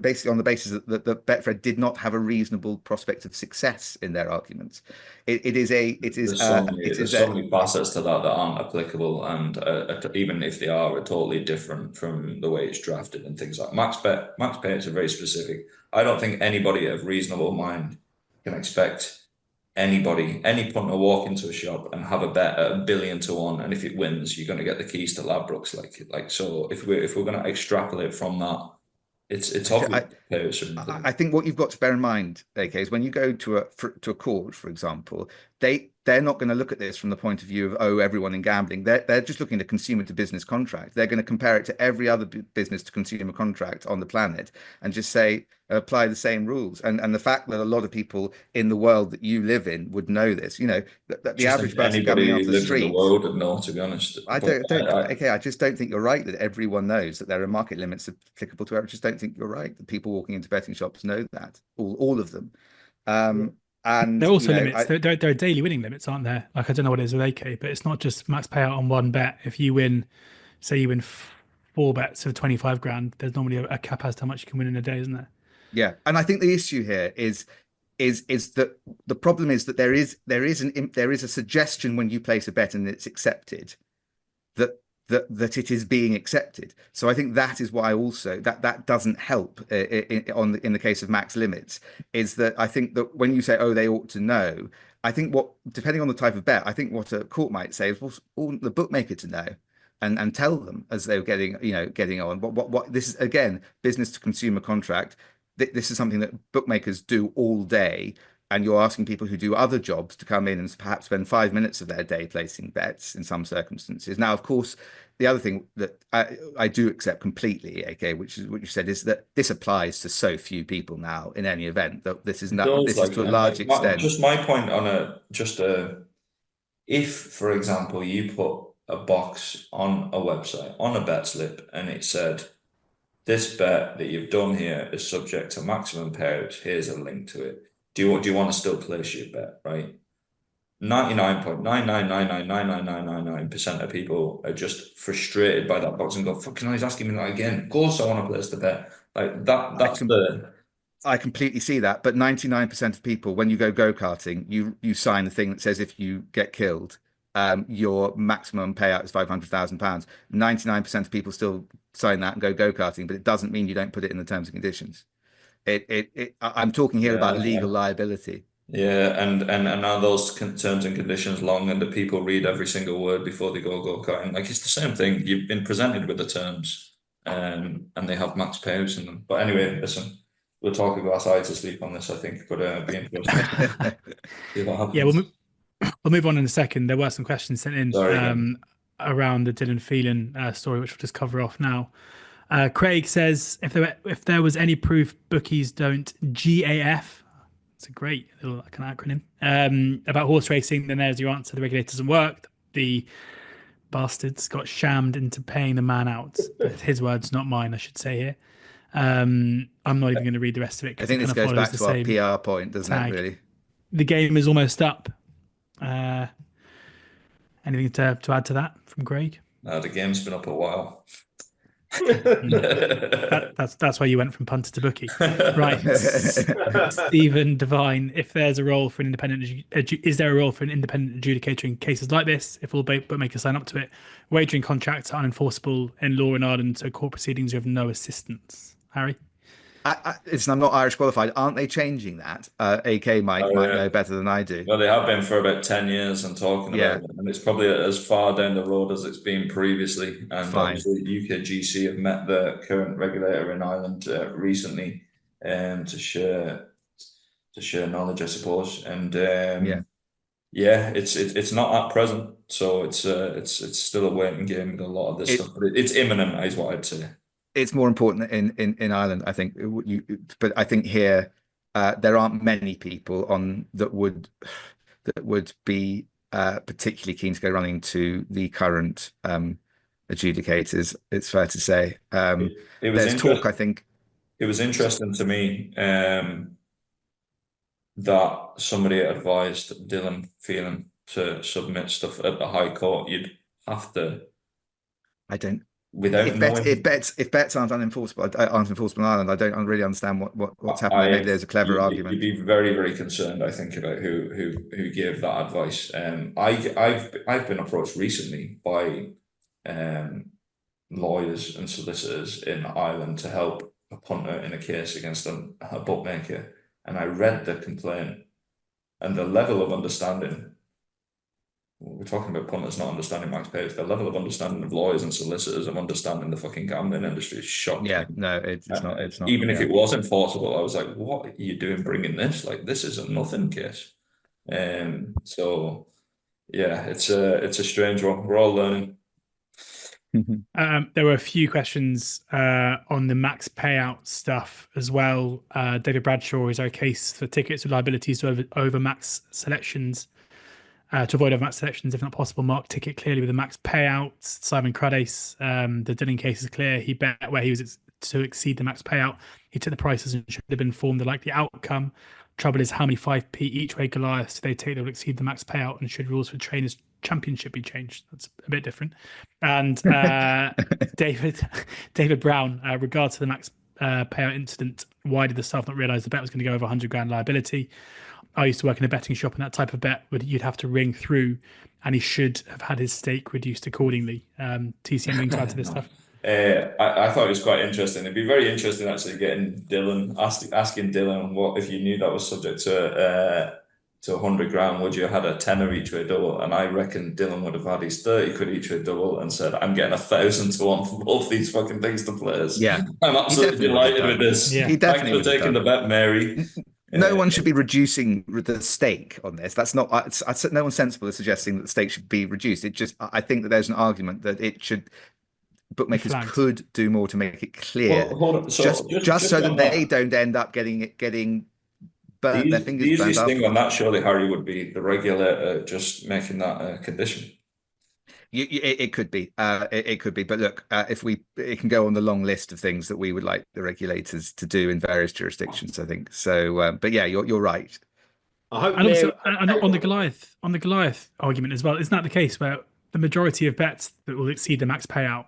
basically on the basis that the Betfred did not have a reasonable prospect of success in their arguments. There's so many facets to that aren't applicable, and even if they are totally different from the way it's drafted and things like max payouts are very specific. I don't think anybody of reasonable mind can expect any punter walk into a shop and have a bet at 1 billion to 1, and if it wins, you're going to get the keys to Ladbrokes. Like so, if we're going to extrapolate from that, it's obvious. I think what you've got to bear in mind, AK, is when you go to a court, for example, they're not going to look at this from the point of view of everyone in gambling. They're just looking at a consumer to business contract. They're going to compare it to every other business to consumer contract on the planet and just say apply the same rules. And the fact that a lot of people in the world that you live in would know this, that the average person coming off the street. In the world would know, to be honest. I just don't think you're right that everyone knows that there are market limits applicable to. I just don't think you're right that people walking into betting shops know that, all of them. And there are also limits. There are daily winning limits, aren't there? Like, I don't know what it is with AK, but it's not just max payout on one bet. If you win, say you win 4 bets of 25 grand, there's normally a cap as to how much you can win in a day, isn't there? Yeah, and I think the issue here is that the problem is that there is a suggestion when you place a bet and it's accepted that it is being accepted. So I think that is why also that doesn't help in the case of max limits, is that I think that when you say, oh, they ought to know, I think depending on the type of bet, I think what a court might say is, well, all the bookmaker to know and tell them as they're getting on. What this is, again, business to consumer contract. This is something that bookmakers do all day, and you're asking people who do other jobs to come in and perhaps spend 5 minutes of their day placing bets in some circumstances. Now, of course, the other thing that I do accept completely, AK, which is what you said, is that this applies to so few people now in any event, that this is not, this is to a large extent. Just my point on if, for example, you put a box on a website, on a bet slip, and it said, this bet that you've done here is subject to maximum payouts. Here's a link to it. Do you want to still place your bet, right? 99.9999999% of people are just frustrated by that box and go, fucking hell, he's asking me that again. Of course I want to place the bet. Like that's I completely see that, but 99% of people, when you go karting, you sign the thing that says if you get killed, your maximum payout is £500,000. 99% of people still sign that and go karting, but it doesn't mean you don't put it in the terms and conditions. I'm talking here about legal liability. Yeah, and are those terms and conditions long, and the people read every single word before they go karting? Like, it's the same thing. You've been presented with the terms, and they have max payouts in them. But anyway, listen, we'll talk about sides to sleep on this, I think, but be interesting. Yeah, we'll move on in a second. There were some questions sent in around the Dylan Phelan story, which we'll just cover off now. Craig says, if there was any proof bookies don't GAF, it's a great little kind of acronym, about horse racing, then there's your answer. The regulator doesn't work. The bastards got shammed into paying the man out. His words, not mine, I should say here. I'm not even going to read the rest of it. I think this goes back to our PR point, doesn't it, really? The game is almost up. Anything to add to that from Craig? No, the game's been up a while. That's why you went from punter to bookie, right? Stephen Devine, if there's a role for an independent, is there a role for an independent adjudicator in cases like this? If all bookmakers sign up to it, wagering contracts are unenforceable in law in Ireland, so court proceedings are of no assistance. Harry? I'm not Irish qualified. Aren't they changing that? AK might know better than I do. Well, they have been for about 10 years and talking about it, and it's probably as far down the road as it's been previously. And obviously, UKGC have met the current regulator in Ireland recently to share knowledge, I suppose. And it's not at present, so it's still a waiting game with a lot of this stuff. But it's imminent, is what I'd say. It's more important in Ireland, I think. But I think here there aren't many people that would be particularly keen to go running to the current adjudicators. It's fair to say. There's talk, I think. It was interesting to me that somebody advised Dylan Phelan to submit stuff at the High Court. You'd have to. If bets aren't enforceable in Ireland, I don't really understand what's happening. Maybe there's a clever argument. You'd be very, very concerned, I think, about who gave that advice. I've been approached recently by lawyers and solicitors in Ireland to help a punter in a case against a bookmaker, and I read the complaint, and the level of understanding. We're talking about punters not understanding max payouts. The level of understanding of lawyers and solicitors of understanding the fucking gambling industry is shocking. Yeah, no, it's not. Even if it was enforceable, I was like, "What are you doing bringing this? Like, this is a nothing case." So, yeah, it's a strange one. We're all learning. There were a few questions on the max payout stuff as well. David Bradshaw, is our case for tickets with liabilities to over max selections? To avoid overmatch selections, if not possible, mark ticket clearly with a max payout. Simon Cruddace, the Dylan case is clear. He bet where he was to exceed the max payout. He took the prices and should have been informed of like the outcome. Trouble is, how many 5p each way Goliaths do they take that will exceed the max payout, and should rules for trainers championship be changed? That's a bit different. And David Brown, regard to the max payout incident, why did the staff not realise the bet was going to go over 100 grand liability? I used to work in a betting shop, and that type of bet you'd have to ring through, and he should have had his stake reduced accordingly. TC, anything to add to this stuff? I thought it was quite interesting. It'd be very interesting actually getting Dylan, asking Dylan what if you knew that was subject to 100 grand, would you have had a tenner each way double? And I reckon Dylan would have had his 30 quid each way double and said, I'm getting 1,000 to 1 for both these fucking things to players. Yeah, I'm absolutely delighted with this. Yeah. He definitely Thanks for taking the bet, Mary. No one should be reducing the stake on this. That's not. No one sensible is suggesting that the stake should be reduced. It just. I think that there's an argument that it should. Bookmakers could do more to make it clear, just so that they don't end up getting burnt. Their fingers the burned easiest thing on afterwards. that, surely, Harry, would be the regulator just making that a condition. It could be. It could be. But look, it can go on the long list of things that we would like the regulators to do in various jurisdictions, I think. So, but yeah, you're right. I hope. And also, on the Goliath argument as well, isn't that the case where the majority of bets that will exceed the max payout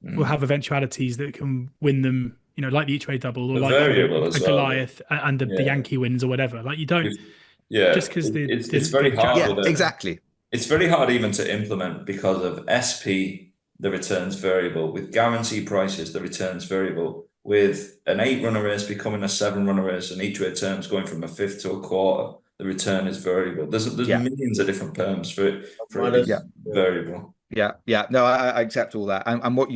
will have eventualities that can win them? You know, like the Eachway double, or The like variable a as well. Goliath and the Yankee wins or whatever. Like you don't. Just because it's very hard. Yeah, exactly. It's very hard even to implement because of SP, the returns variable. With guarantee prices, the returns variable. With an 8-runner race becoming a 7-runner race, and each way terms going from a fifth to a quarter, the return is variable. There's millions of different terms for it variable. Yeah. No, I accept all that. And what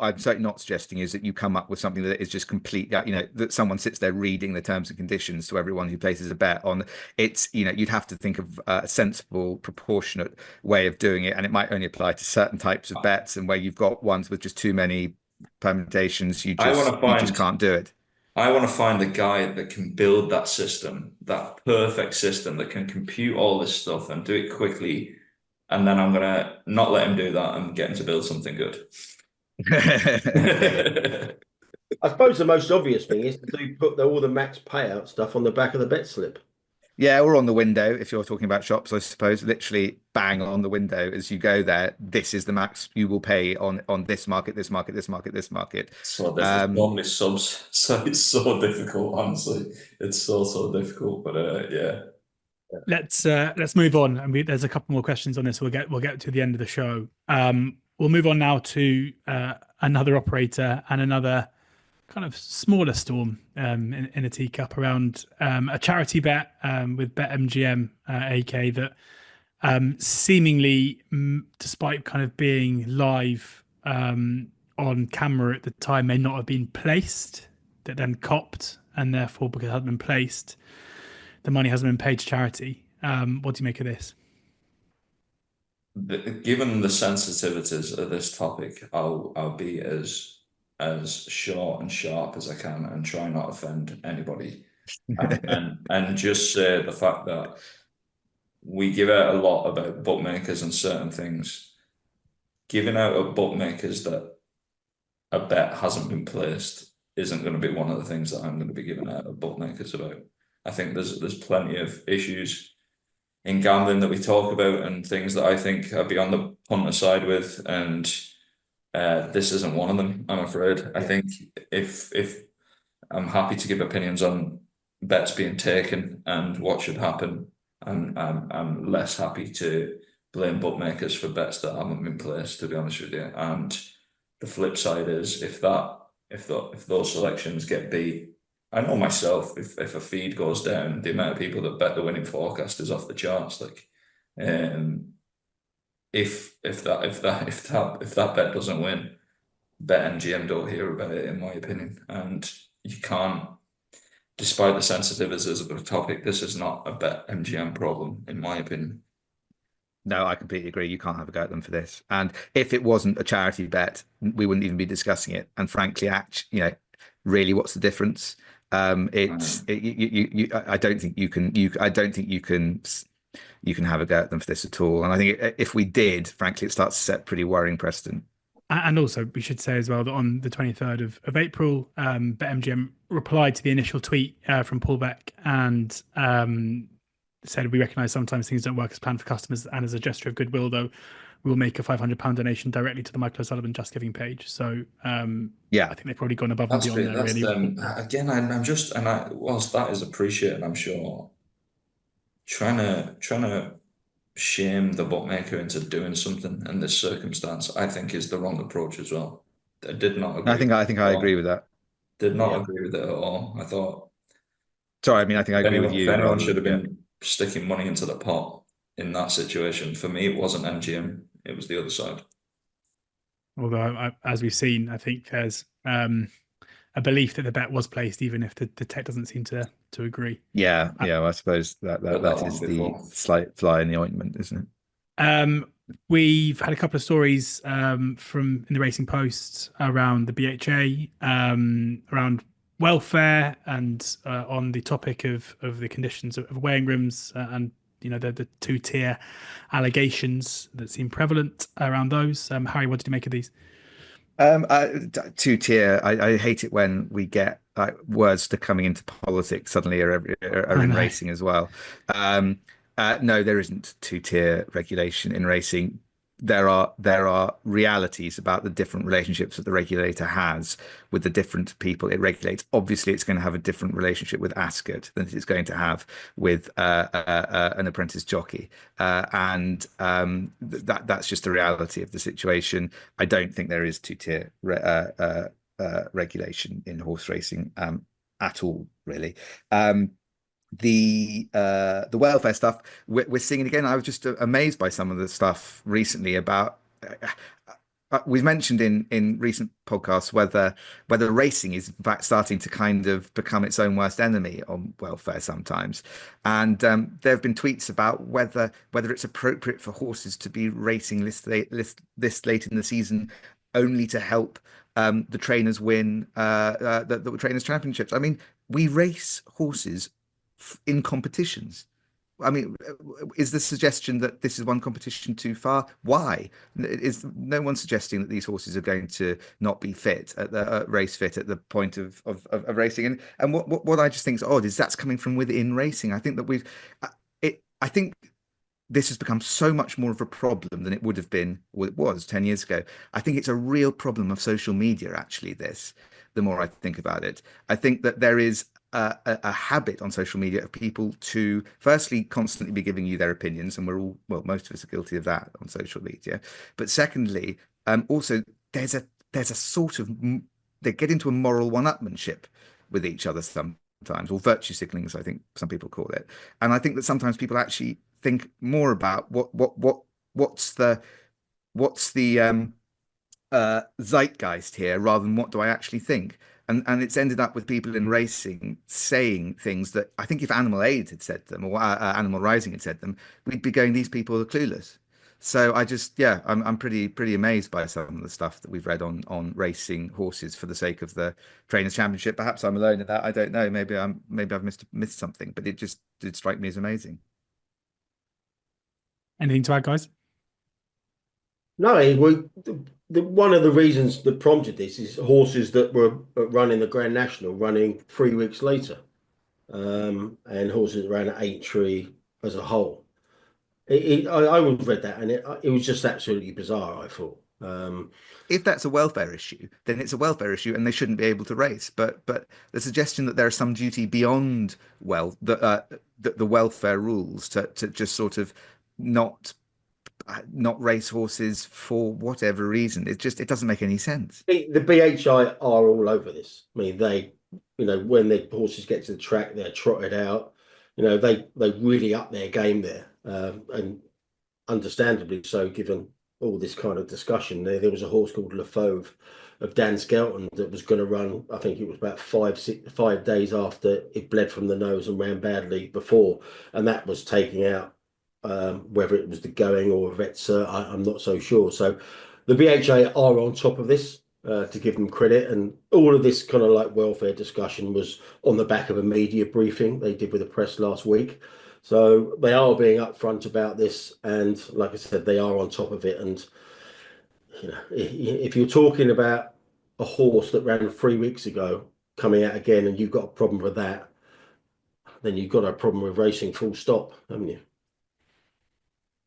I'm certainly not suggesting is that you come up with something that is just complete, that someone sits there reading the terms and conditions to everyone who places a bet on. It's, you'd have to think of a sensible, proportionate way of doing it. And it might only apply to certain types of bets, and where you've got ones with just too many permutations, you just can't do it. I want to find the guy that can build that system, that perfect system that can compute all this stuff and do it quickly. And then I'm going to not let him do that and get him to build something good. I suppose the most obvious thing is to put all the max payout stuff on the back of the bet slip. Yeah, or on the window, if you're talking about shops, I suppose, literally bang on the window as you go there. This is the max you will pay on this market, this market, this market, this market. So there's normally subs, so it's so difficult, honestly. It's so difficult, but yeah. Let's move on, and there's a couple more questions on this. We'll get to the end of the show. We'll move on now to another operator and another kind of smaller storm in a teacup around a charity bet with BetMGM, AK, that seemingly, despite kind of being live on camera at the time, may not have been placed, that then copped, and therefore, because it hadn't been placed, the money hasn't been paid to charity. What do you make of this? Given the sensitivities of this topic, I'll be as short and sharp as I can and try not to offend anybody. and just say the fact that we give out a lot about bookmakers and certain things. Giving out of bookmakers that a bet hasn't been placed isn't going to be one of the things that I'm going to be giving out of bookmakers about. I think there's plenty of issues in gambling that we talk about and things that I think I'd be on the punter side with, and this isn't one of them, I'm afraid. I think if I'm happy to give opinions on bets being taken and what should happen, and I'm less happy to blame bookmakers for bets that haven't been placed, to be honest with you. And the flip side is if those selections get beat, I know myself, if a feed goes down, the amount of people that bet the winning forecast is off the charts. Like, if that bet doesn't win, BetMGM don't hear about it, in my opinion. And you can't, despite the sensitivities of the topic, this is not a BetMGM problem, in my opinion. No, I completely agree. You can't have a go at them for this. And if it wasn't a charity bet, we wouldn't even be discussing it. And frankly, really, what's the difference? I don't think you can have a go at them for this at all. And I think if we did, frankly, it starts to set pretty worrying precedent. And also, we should say as well that on the 23rd of April, BetMGM replied to the initial tweet from Paul Beck and said, "We recognise sometimes things don't work as planned for customers, and as a gesture of goodwill, though, we will make a £500 donation directly to the Michael O'Sullivan Just Giving page." So, Yeah, I think they've probably gone above and beyond there, That's really. again, I'm just, whilst that is appreciated, I'm sure trying to shame the bookmaker into doing something in this circumstance, I think is the wrong approach as well. I did not agree. I think I agree with that. Did not agree with it at all. I thought, sorry, I mean, I think I agree with if you. anyone should have been sticking money into the pot in that situation, for me, it wasn't MGM. It was the other side. Although, as we've seen, I think there's a belief that the bet was placed, even if the tech doesn't seem to agree. Yeah, well, I suppose that is the slight fly in the ointment, isn't it? We've had a couple of stories from in the Racing Post around the BHA, around welfare, and on the topic of the conditions of weighing rooms, and the two-tier allegations that seem prevalent around those. Harry, what did you make of these? Two-tier. I hate it when we get like words to coming into politics suddenly are in racing as well. No, there isn't two-tier regulation in racing. There are realities about the different relationships that the regulator has with the different people it regulates. Obviously, it's going to have a different relationship with Ascot than it's going to have with an apprentice jockey, and that's just the reality of the situation. I don't think there is two-tier regulation in horse racing at all, really. The welfare stuff, we're seeing it again. I was just amazed by some of the stuff recently about we've mentioned in recent podcasts whether racing is in fact starting to kind of become its own worst enemy on welfare sometimes, and there have been tweets about whether it's appropriate for horses to be racing this late in the season only to help the trainers win the trainers championships. I mean, we race horses in competitions. I mean, is the suggestion that this is one competition too far? Why is no one suggesting that these horses are going to not be fit at the race fit at the point of racing? And what I just think is odd is that's coming from within racing. I think that I think this has become so much more of a problem than it would have been, well, it was 10 years ago. I think it's a real problem of social media, actually, the more I think about it. I think that there is a habit on social media of people to firstly constantly be giving you their opinions, and most of us are guilty of that on social media. But secondly, also there's a sort of, they get into a moral one-upmanship with each other sometimes, or virtue signaling, as I think some people call it. And I think that sometimes people actually think more about what's the zeitgeist here rather than what do I actually think. And it's ended up with people in racing saying things that I think if Animal Aid had said them, or Animal Rising had said them, we'd be going, these people are clueless. So I'm pretty amazed by some of the stuff that we've read on racing horses for the sake of the Trainers Championship. Perhaps I'm alone in that. I don't know. Maybe I've missed something, but it just did strike me as amazing. Anything to add, guys? No, one of the reasons that prompted this is horses that were running the Grand National running 3 weeks later, and horses that ran at Aintree as a whole. I always read that, and it was just absolutely bizarre, I thought. If that's a welfare issue, then it's a welfare issue, and they shouldn't be able to race. But the suggestion that there is some duty beyond the welfare rules to just sort of not race horses for whatever reason, it doesn't make any sense. The BHI are all over this. I mean, they, when the horses get to the track, they're trotted out. They really up their game there, and understandably so, given all this kind of discussion. There was a horse called Le Fauve of Dan Skelton that was going to run, I think it was about 5 days after it bled from the nose and ran badly before, and that was taking out. Whether it was the going or a vet cert, I'm not so sure. So the BHA are on top of this, to give them credit, and all of this kind of like welfare discussion was on the back of a media briefing they did with the press last week. So they are being upfront about this, and like I said, they are on top of it. And if you're talking about a horse that ran 3 weeks ago coming out again, and you've got a problem with that, then you've got a problem with racing, full stop, haven't you?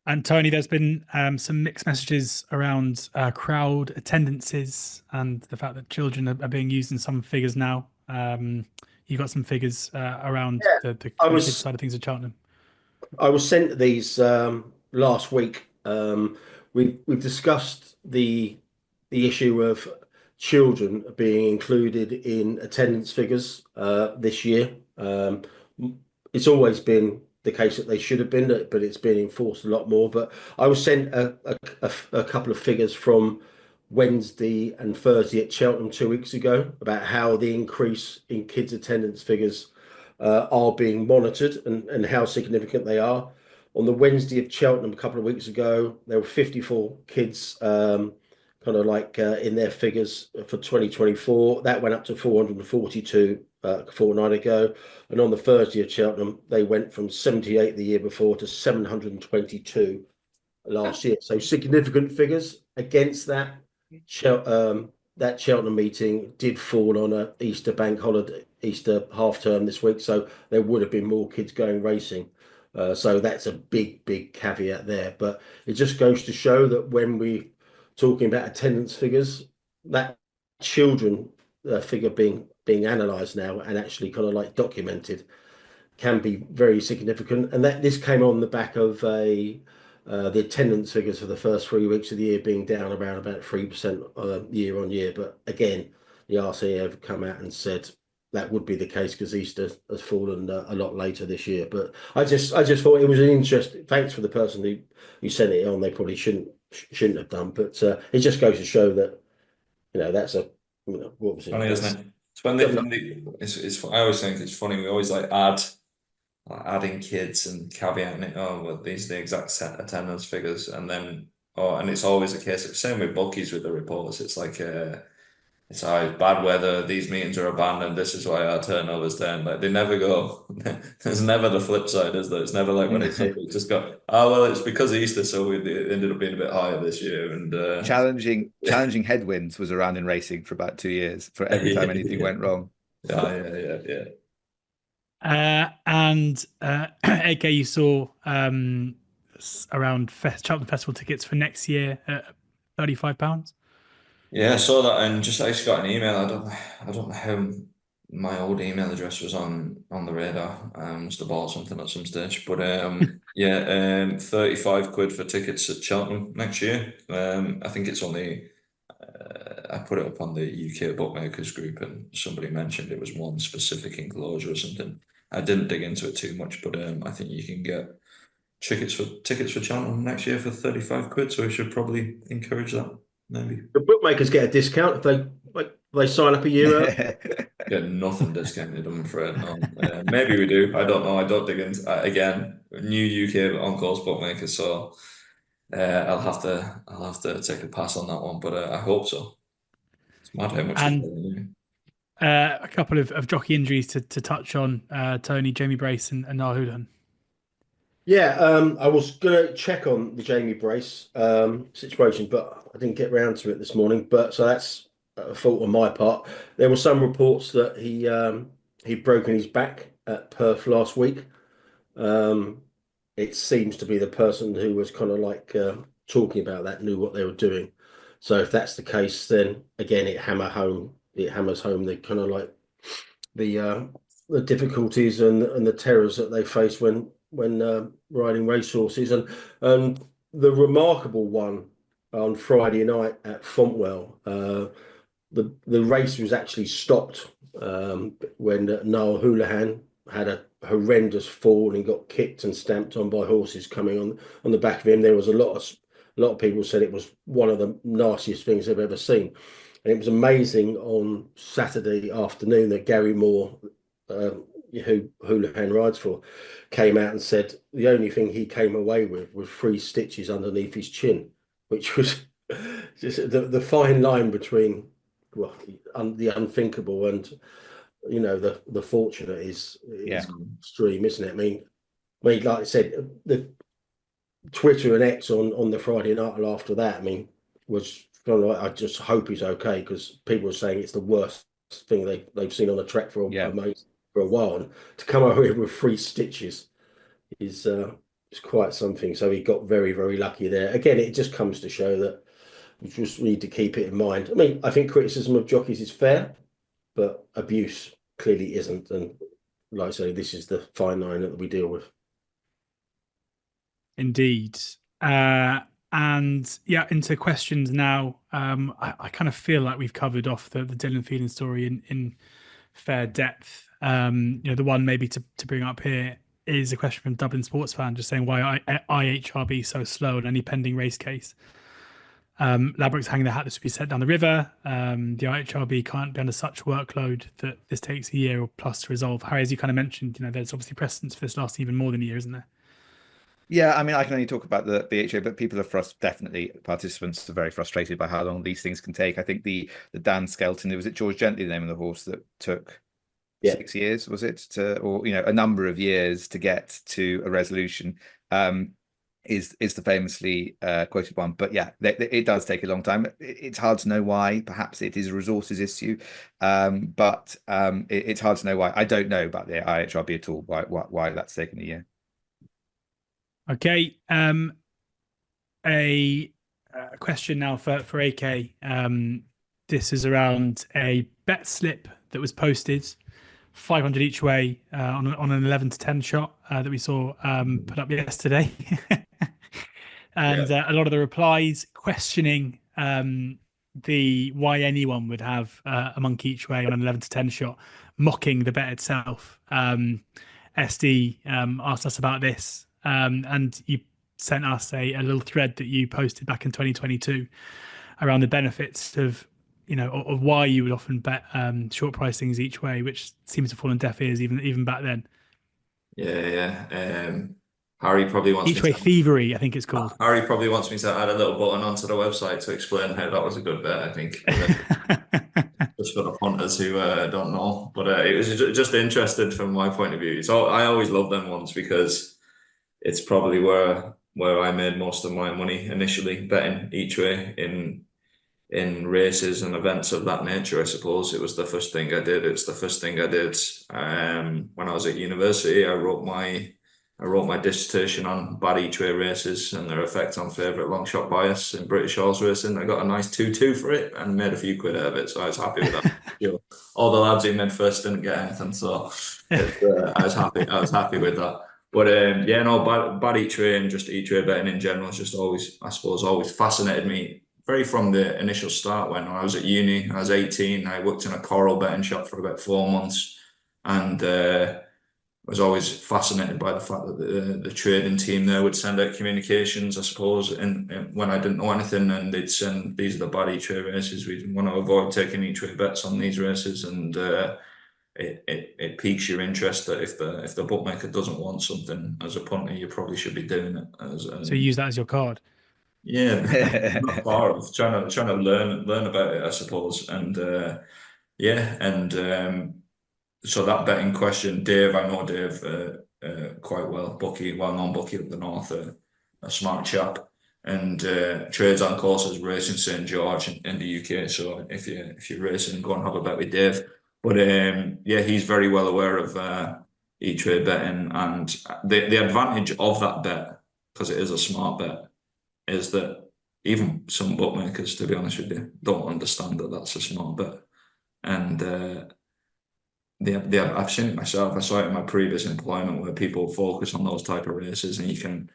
And Tony, there's been some mixed messages around crowd attendances and the fact that children are being used in some figures now. You got some figures around the kids side of things at Cheltenham. I was sent these last week. We've discussed the issue of children being included in attendance figures this year. It's always been the case that they should have been, but it's been enforced a lot more. But I was sent a couple of figures from Wednesday and Thursday at Cheltenham 2 weeks ago about how the increase in kids' attendance figures are being monitored and how significant they are. On the Wednesday of Cheltenham a couple of weeks ago, there were 54 kids kind of like in their figures for 2024. That went up to 442 a fortnight ago. And on the Thursday of Cheltenham, they went from 78 the year before to 722 last year. So significant figures. Against that, that Cheltenham meeting did fall on a Easter bank holiday, Easter half term this week. So there would have been more kids going racing. So that's a big caveat there. But it just goes to show that when we talking about attendance figures, that children figure being analysed now and actually kind of like documented can be very significant. And that this came on the back of the attendance figures for the first 3 weeks of the year being down around about 3% year on year. But again, the RCA have come out and said that would be the case because Easter has fallen a lot later this year. But I just thought it was an interesting. Thanks for the person who sent it on. They probably shouldn't have done, but it just goes to show that that's a what was it? Funny, isn't it? It's when it's I always think it's funny. We always adding kids and caveating it. Oh, well, these are the exact set attendance figures, and then and it's always a case of same with bookies with the reports. It's like it's always bad weather. These meetings are abandoned. This is why our turnover's down. Like they never go. There's never the flip side, is there? It's never like when it's up, it's just got. Oh well, it's because of Easter, so it ended up being a bit higher this year. And challenging headwinds was around in racing for about 2 years for every time anything went wrong. Yeah. And AK, you saw around Cheltenham Festival tickets for next year at £35. Yeah, I saw that and I just got an email. I don't know how my old email address was on the radar. I must have bought something at some stage. But 35 quid for tickets at Cheltenham next year. I think it's only I put it up on the UK bookmakers group and somebody mentioned it was one specific enclosure or something. I didn't dig into it too much, but I think you can get tickets for Cheltenham next year for 35 quid. So we should probably encourage that. Maybe the bookmakers get a discount if they sign up a year early. Get nothing discounted, I'm afraid. No. Maybe we do. I don't know. I don't dig into again. New UK on-course bookmakers, so I'll have to take a pass on that one. But I hope so. It's mad how much. And a couple of jockey injuries to touch on. Tony, Jamie Brace, and Niall Houlihan. Yeah, I was going to check on the Jamie Brace situation, but I didn't get round to it this morning. But so that's a fault on my part. There were some reports that he'd broken his back at Perth last week. It seems to be the person who was kind of like talking about that knew what they were doing. So if that's the case, then again it hammers home the kind of like the difficulties and the terrors that they face when riding racehorses. And the remarkable one on Friday night at Fontwell, the race was actually stopped when Niall Houlihan had a horrendous fall and got kicked and stamped on by horses coming on the back of him. There was a lot of people said it was one of the nastiest things they've ever seen. And it was amazing on Saturday afternoon that Gary Moore, who Houlihan rides for, came out and said the only thing he came away with was 3 stitches underneath his chin, which was just the fine line between the unthinkable and the fortunate is extreme, isn't it? I mean, like I said, the Twitter and X on the Friday night after that, I mean, was kind of like, I just hope he's okay, because people are saying it's the worst thing they've seen on a trek for a while. And to come over here with 3 stitches is quite something. So he got very, very lucky there. Again, it just comes to show that we just need to keep it in mind. I mean, I think criticism of jockeys is fair, but abuse clearly isn't. And like I say, this is the fine line that we deal with. Indeed. And yeah, into questions now. I kind of feel like we've covered off the Dylan Phelan story in fair depth. The one maybe to bring up here is a question from Dublin Sports Fan, just saying why IHRB so slow on any pending race case. Ladbrokes hanging their hat this will be set down the river. The IHRB can't be under such workload that this takes a year or plus to resolve. Harry, as you kind of mentioned, there's obviously precedence for this lasting even more than a year, isn't there? Yeah, I mean, I can only talk about the IHRB, but people are definitely participants are very frustrated by how long these things can take. I think the Dan Skelton, was it George Gently, the name of the horse, that took 6 years, was it, or a number of years to get to a resolution, is the famously quoted one. But yeah, it does take a long time. It's hard to know why. Perhaps it is a resources issue, but it's hard to know why. I don't know about the IHRB at all, why that's taken a year. Okay, a question now for AK. This is around a bet slip that was posted, 500 each way on an 11 to 10 shot that we saw put up yesterday. And a lot of the replies questioning why anyone would have a monkey each way on an 11 to 10 shot, mocking the bet itself. SD asked us about this, and you sent us a little thread that you posted back in 2022 around the benefits of of why you would often bet short price things each way, which seems to fall on deaf ears even back then. Harry probably wants Each way thievery, I think it's called. Harry probably wants me to add a little button onto the website to explain how that was a good bet, I think. Just for the punters who don't know. But it was just interested from my point of view. So I always love them ones because it's probably where I made most of my money initially, betting each way in races and events of that nature. I suppose it was the first thing I did. It's the first thing I did when I was at university. I wrote my dissertation on bad each way races and their effect on favourite long shot bias in British horse racing. I got a nice 2-2 for it and made a few quid out of it, so I was happy with that. All the lads who made first didn't get anything, so I was happy with that. But bad each way and just each way betting in general is just always fascinated me. Very from the initial start. When I was at uni, I was 18. I worked in a coral betting shop for about 4 months, and I was always fascinated by the fact that the trading team there would send out communications, I suppose, and when I didn't know anything, and they'd send, these are the bad each way races. We want to avoid taking each way bets on these races, and it piques your interest that if the bookmaker doesn't want something as a punter, you probably should be doing it. So you use that as your card. Yeah, not far off. Trying to learn about it, I suppose, and so that betting question, Dave, I know Dave quite well, well-known bookie up the north, a smart chap, and trades on courses racing St George in the UK. So if you're racing, go and have a bet with Dave. But he's very well aware of each way betting, and the advantage of that bet, because it is a smart bet, is that even some bookmakers, to be honest with you, don't understand that that's a smart bet. And I've seen it myself. I saw it in my previous employment where people focus on those type of races, and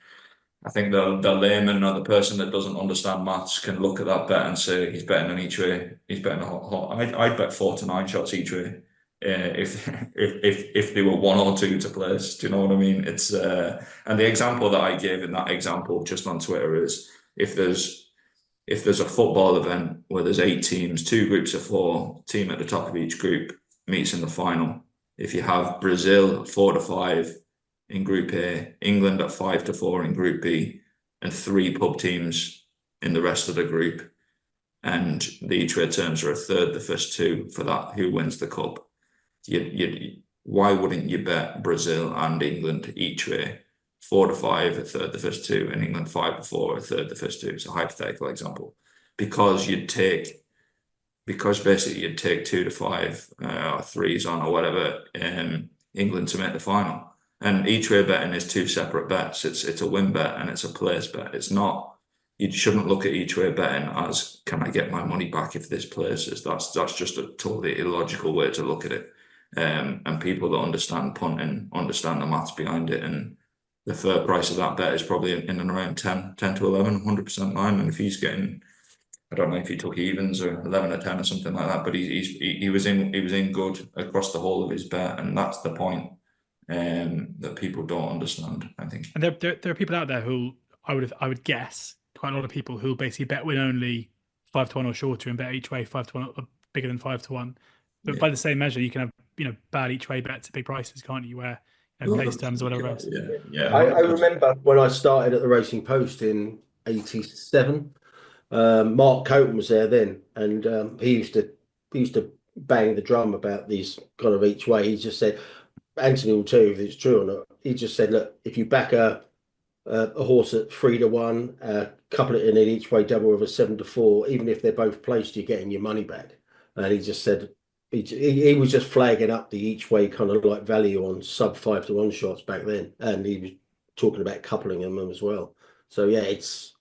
I think the layman or the person that doesn't understand maths can look at that bet and say he's betting on each way. He's betting I'd bet 4 to 9 shots each way if they were 1 or 2 to place. Do you know what I mean? It's and the example that I gave in that example just on Twitter is if there's a football event where there's 8 teams, 2 groups of 4, team at the top of each group meets in the final. If you have Brazil 4 to 5 in Group A, England at 5 to 4 in Group B, and 3 pub teams in the rest of the group, and the each way terms are a third the first 2 for that who wins the cup. Why wouldn't you bet Brazil and England each way 4 to 5 a third the first 2, and England 5 to 4 a third the first 2? It's a hypothetical example. because basically you'd take 2 to 5 or 3s on or whatever England to make the final. And each way betting is 2 separate bets. It's a win bet and it's a place bet. It's not. You shouldn't look at each way betting as, can I get my money back if this places? That's just a totally illogical way to look at it. And people that understand punting understand the maths behind it. And the fair price of that bet is probably in and around 10 to 11, 100% line. And if he's getting, I don't know if he took evens or 11 or 10 or something like that, but he was in good across the whole of his bet, and that's the point that people don't understand, I think. And there are people out there who I would guess quite a lot of people who basically bet win only 5 to 1 or shorter and bet each way 5 to 1 or bigger than 5 to 1. But by the same measure, you can have bad each way bets at big prices, can't you? Where place terms or whatever else. Yeah. I remember when I started at the Racing Post in '87. Mark Coton was there then, and he used to bang the drum about these kind of each way. He just said, Anthony will tell you if it's true or not. He just said, look, if you back a horse at 3 to 1, couple it in an each way double of a 7 to 4, even if they're both placed, you're getting your money back. And he just said he was just flagging up the each way kind of like value on sub 5 to 1 shots back then, and he was talking about coupling them as well. So yeah, it's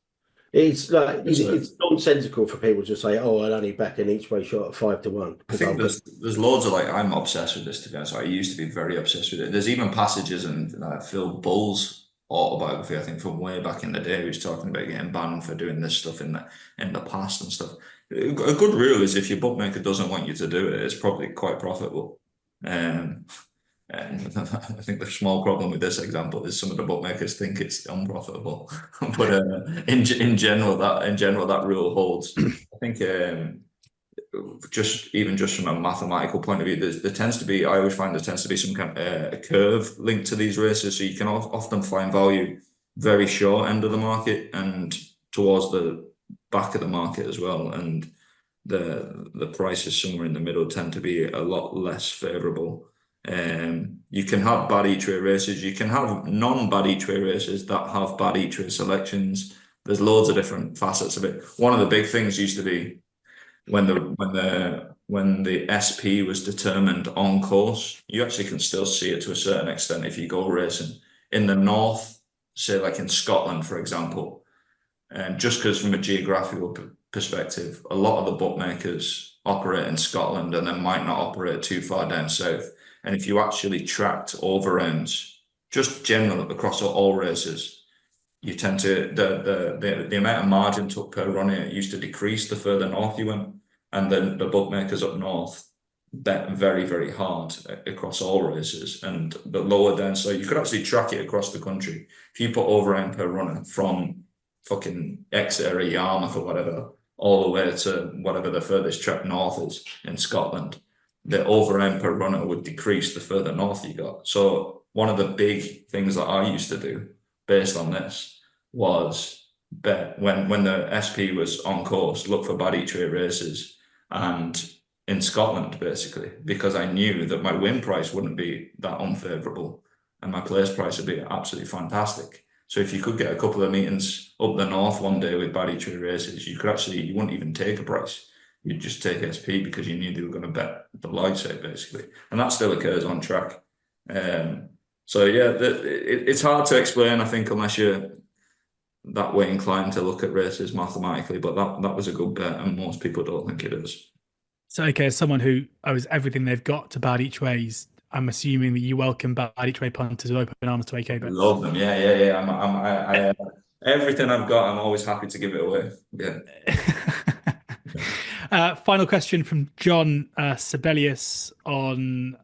nonsensical for people to say, "Oh, I'd only back an each way shot at 5 to 1." I think there's loads of I'm obsessed with this, to be honest. I used to be very obsessed with it. There's even passages in Phil Bull's autobiography, I think, from way back in the day, he was talking about getting banned for doing this stuff in the past and stuff. A good rule is if your bookmaker doesn't want you to do it, it's probably quite profitable. And I think the small problem with this example is some of the bookmakers think it's unprofitable, but in general that rule holds. I think just from a mathematical point of view, I always find there tends to be some kind of a curve linked to these races, so you can often find value very short end of the market and towards the back of the market as well, and the prices somewhere in the middle tend to be a lot less favourable. You can have bad each way races. You can have non-bad each way races that have bad each way selections. There's loads of different facets of it. One of the big things used to be when the SP was determined on course. You actually can still see it to a certain extent if you go racing in the north, say like in Scotland, for example. And just because from a geographical perspective, a lot of the bookmakers operate in Scotland and then might not operate too far down south. And if you actually tracked over rounds, just general across all races, you tend to the amount of margin took per run it used to decrease the further north you went, and then the bookmakers up north bet very, very hard across all races, and the lower down, so you could actually track it across the country. If you put over round per runner from fucking Exeter or Yarmouth or whatever, all the way to whatever the furthest track north is in Scotland, the overround per runner would decrease the further north you got. So one of the big things that I used to do based on this was bet when the SP was on course, look for bad each way races and in Scotland, basically, because I knew that my win price wouldn't be that unfavourable and my place price would be absolutely fantastic. So if you could get a couple of meetings up the north one day with bad each way races, you wouldn't even take a price. You'd just take SP because you knew they were going to bet the lights out, basically. And that still occurs on track. So yeah, it's hard to explain, I think, unless you're that way inclined to look at races mathematically, but that was a good bet and most people don't think it is. So, okay, as someone who owes everything they've got to bad each ways, I'm assuming that you welcome bad each way punters with open arms to AK bets. Love them, yeah. I everything I've got, I'm always happy to give it away. Yeah. Final question from John Sibelius on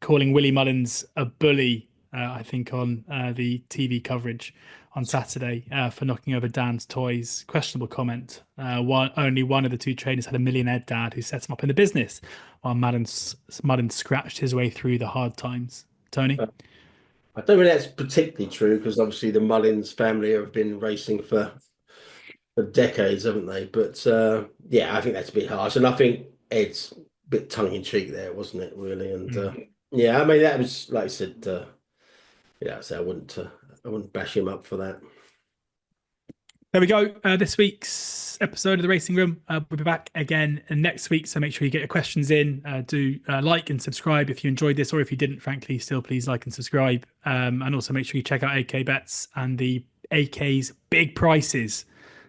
calling Willie Mullins a bully, I think, on the TV coverage on Saturday for knocking over Dan's toys. Questionable comment. Only one of the two trainers had a millionaire dad who set him up in the business, while Mullins scratched his way through the hard times. Tony? I don't think that's particularly true because obviously the Mullins family have been racing for decades, haven't they? But yeah, I think that's a bit harsh, and I think Ed's a bit tongue in cheek there, wasn't it? Really, and yeah, I mean that was like I said. Yeah, so I wouldn't bash him up for that. There we go. This week's episode of the Racing Room. We'll be back again next week, so make sure you get your questions in. Do like and subscribe if you enjoyed this, or if you didn't, frankly, still please like and subscribe. And also make sure you check out AK Bets and the AK's big prices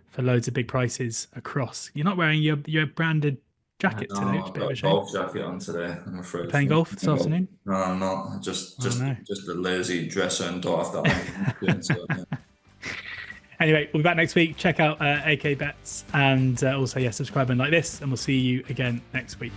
for loads of big prices across. You're not wearing your branded jacket today. I've got a golf jacket on today, I'm afraid. You're playing golf this afternoon? No, I'm not. Just a lazy dresser and don't have that on. So, yeah. Anyway, we'll be back next week. Check out AK Bets and also, subscribe and like this, and we'll see you again next week.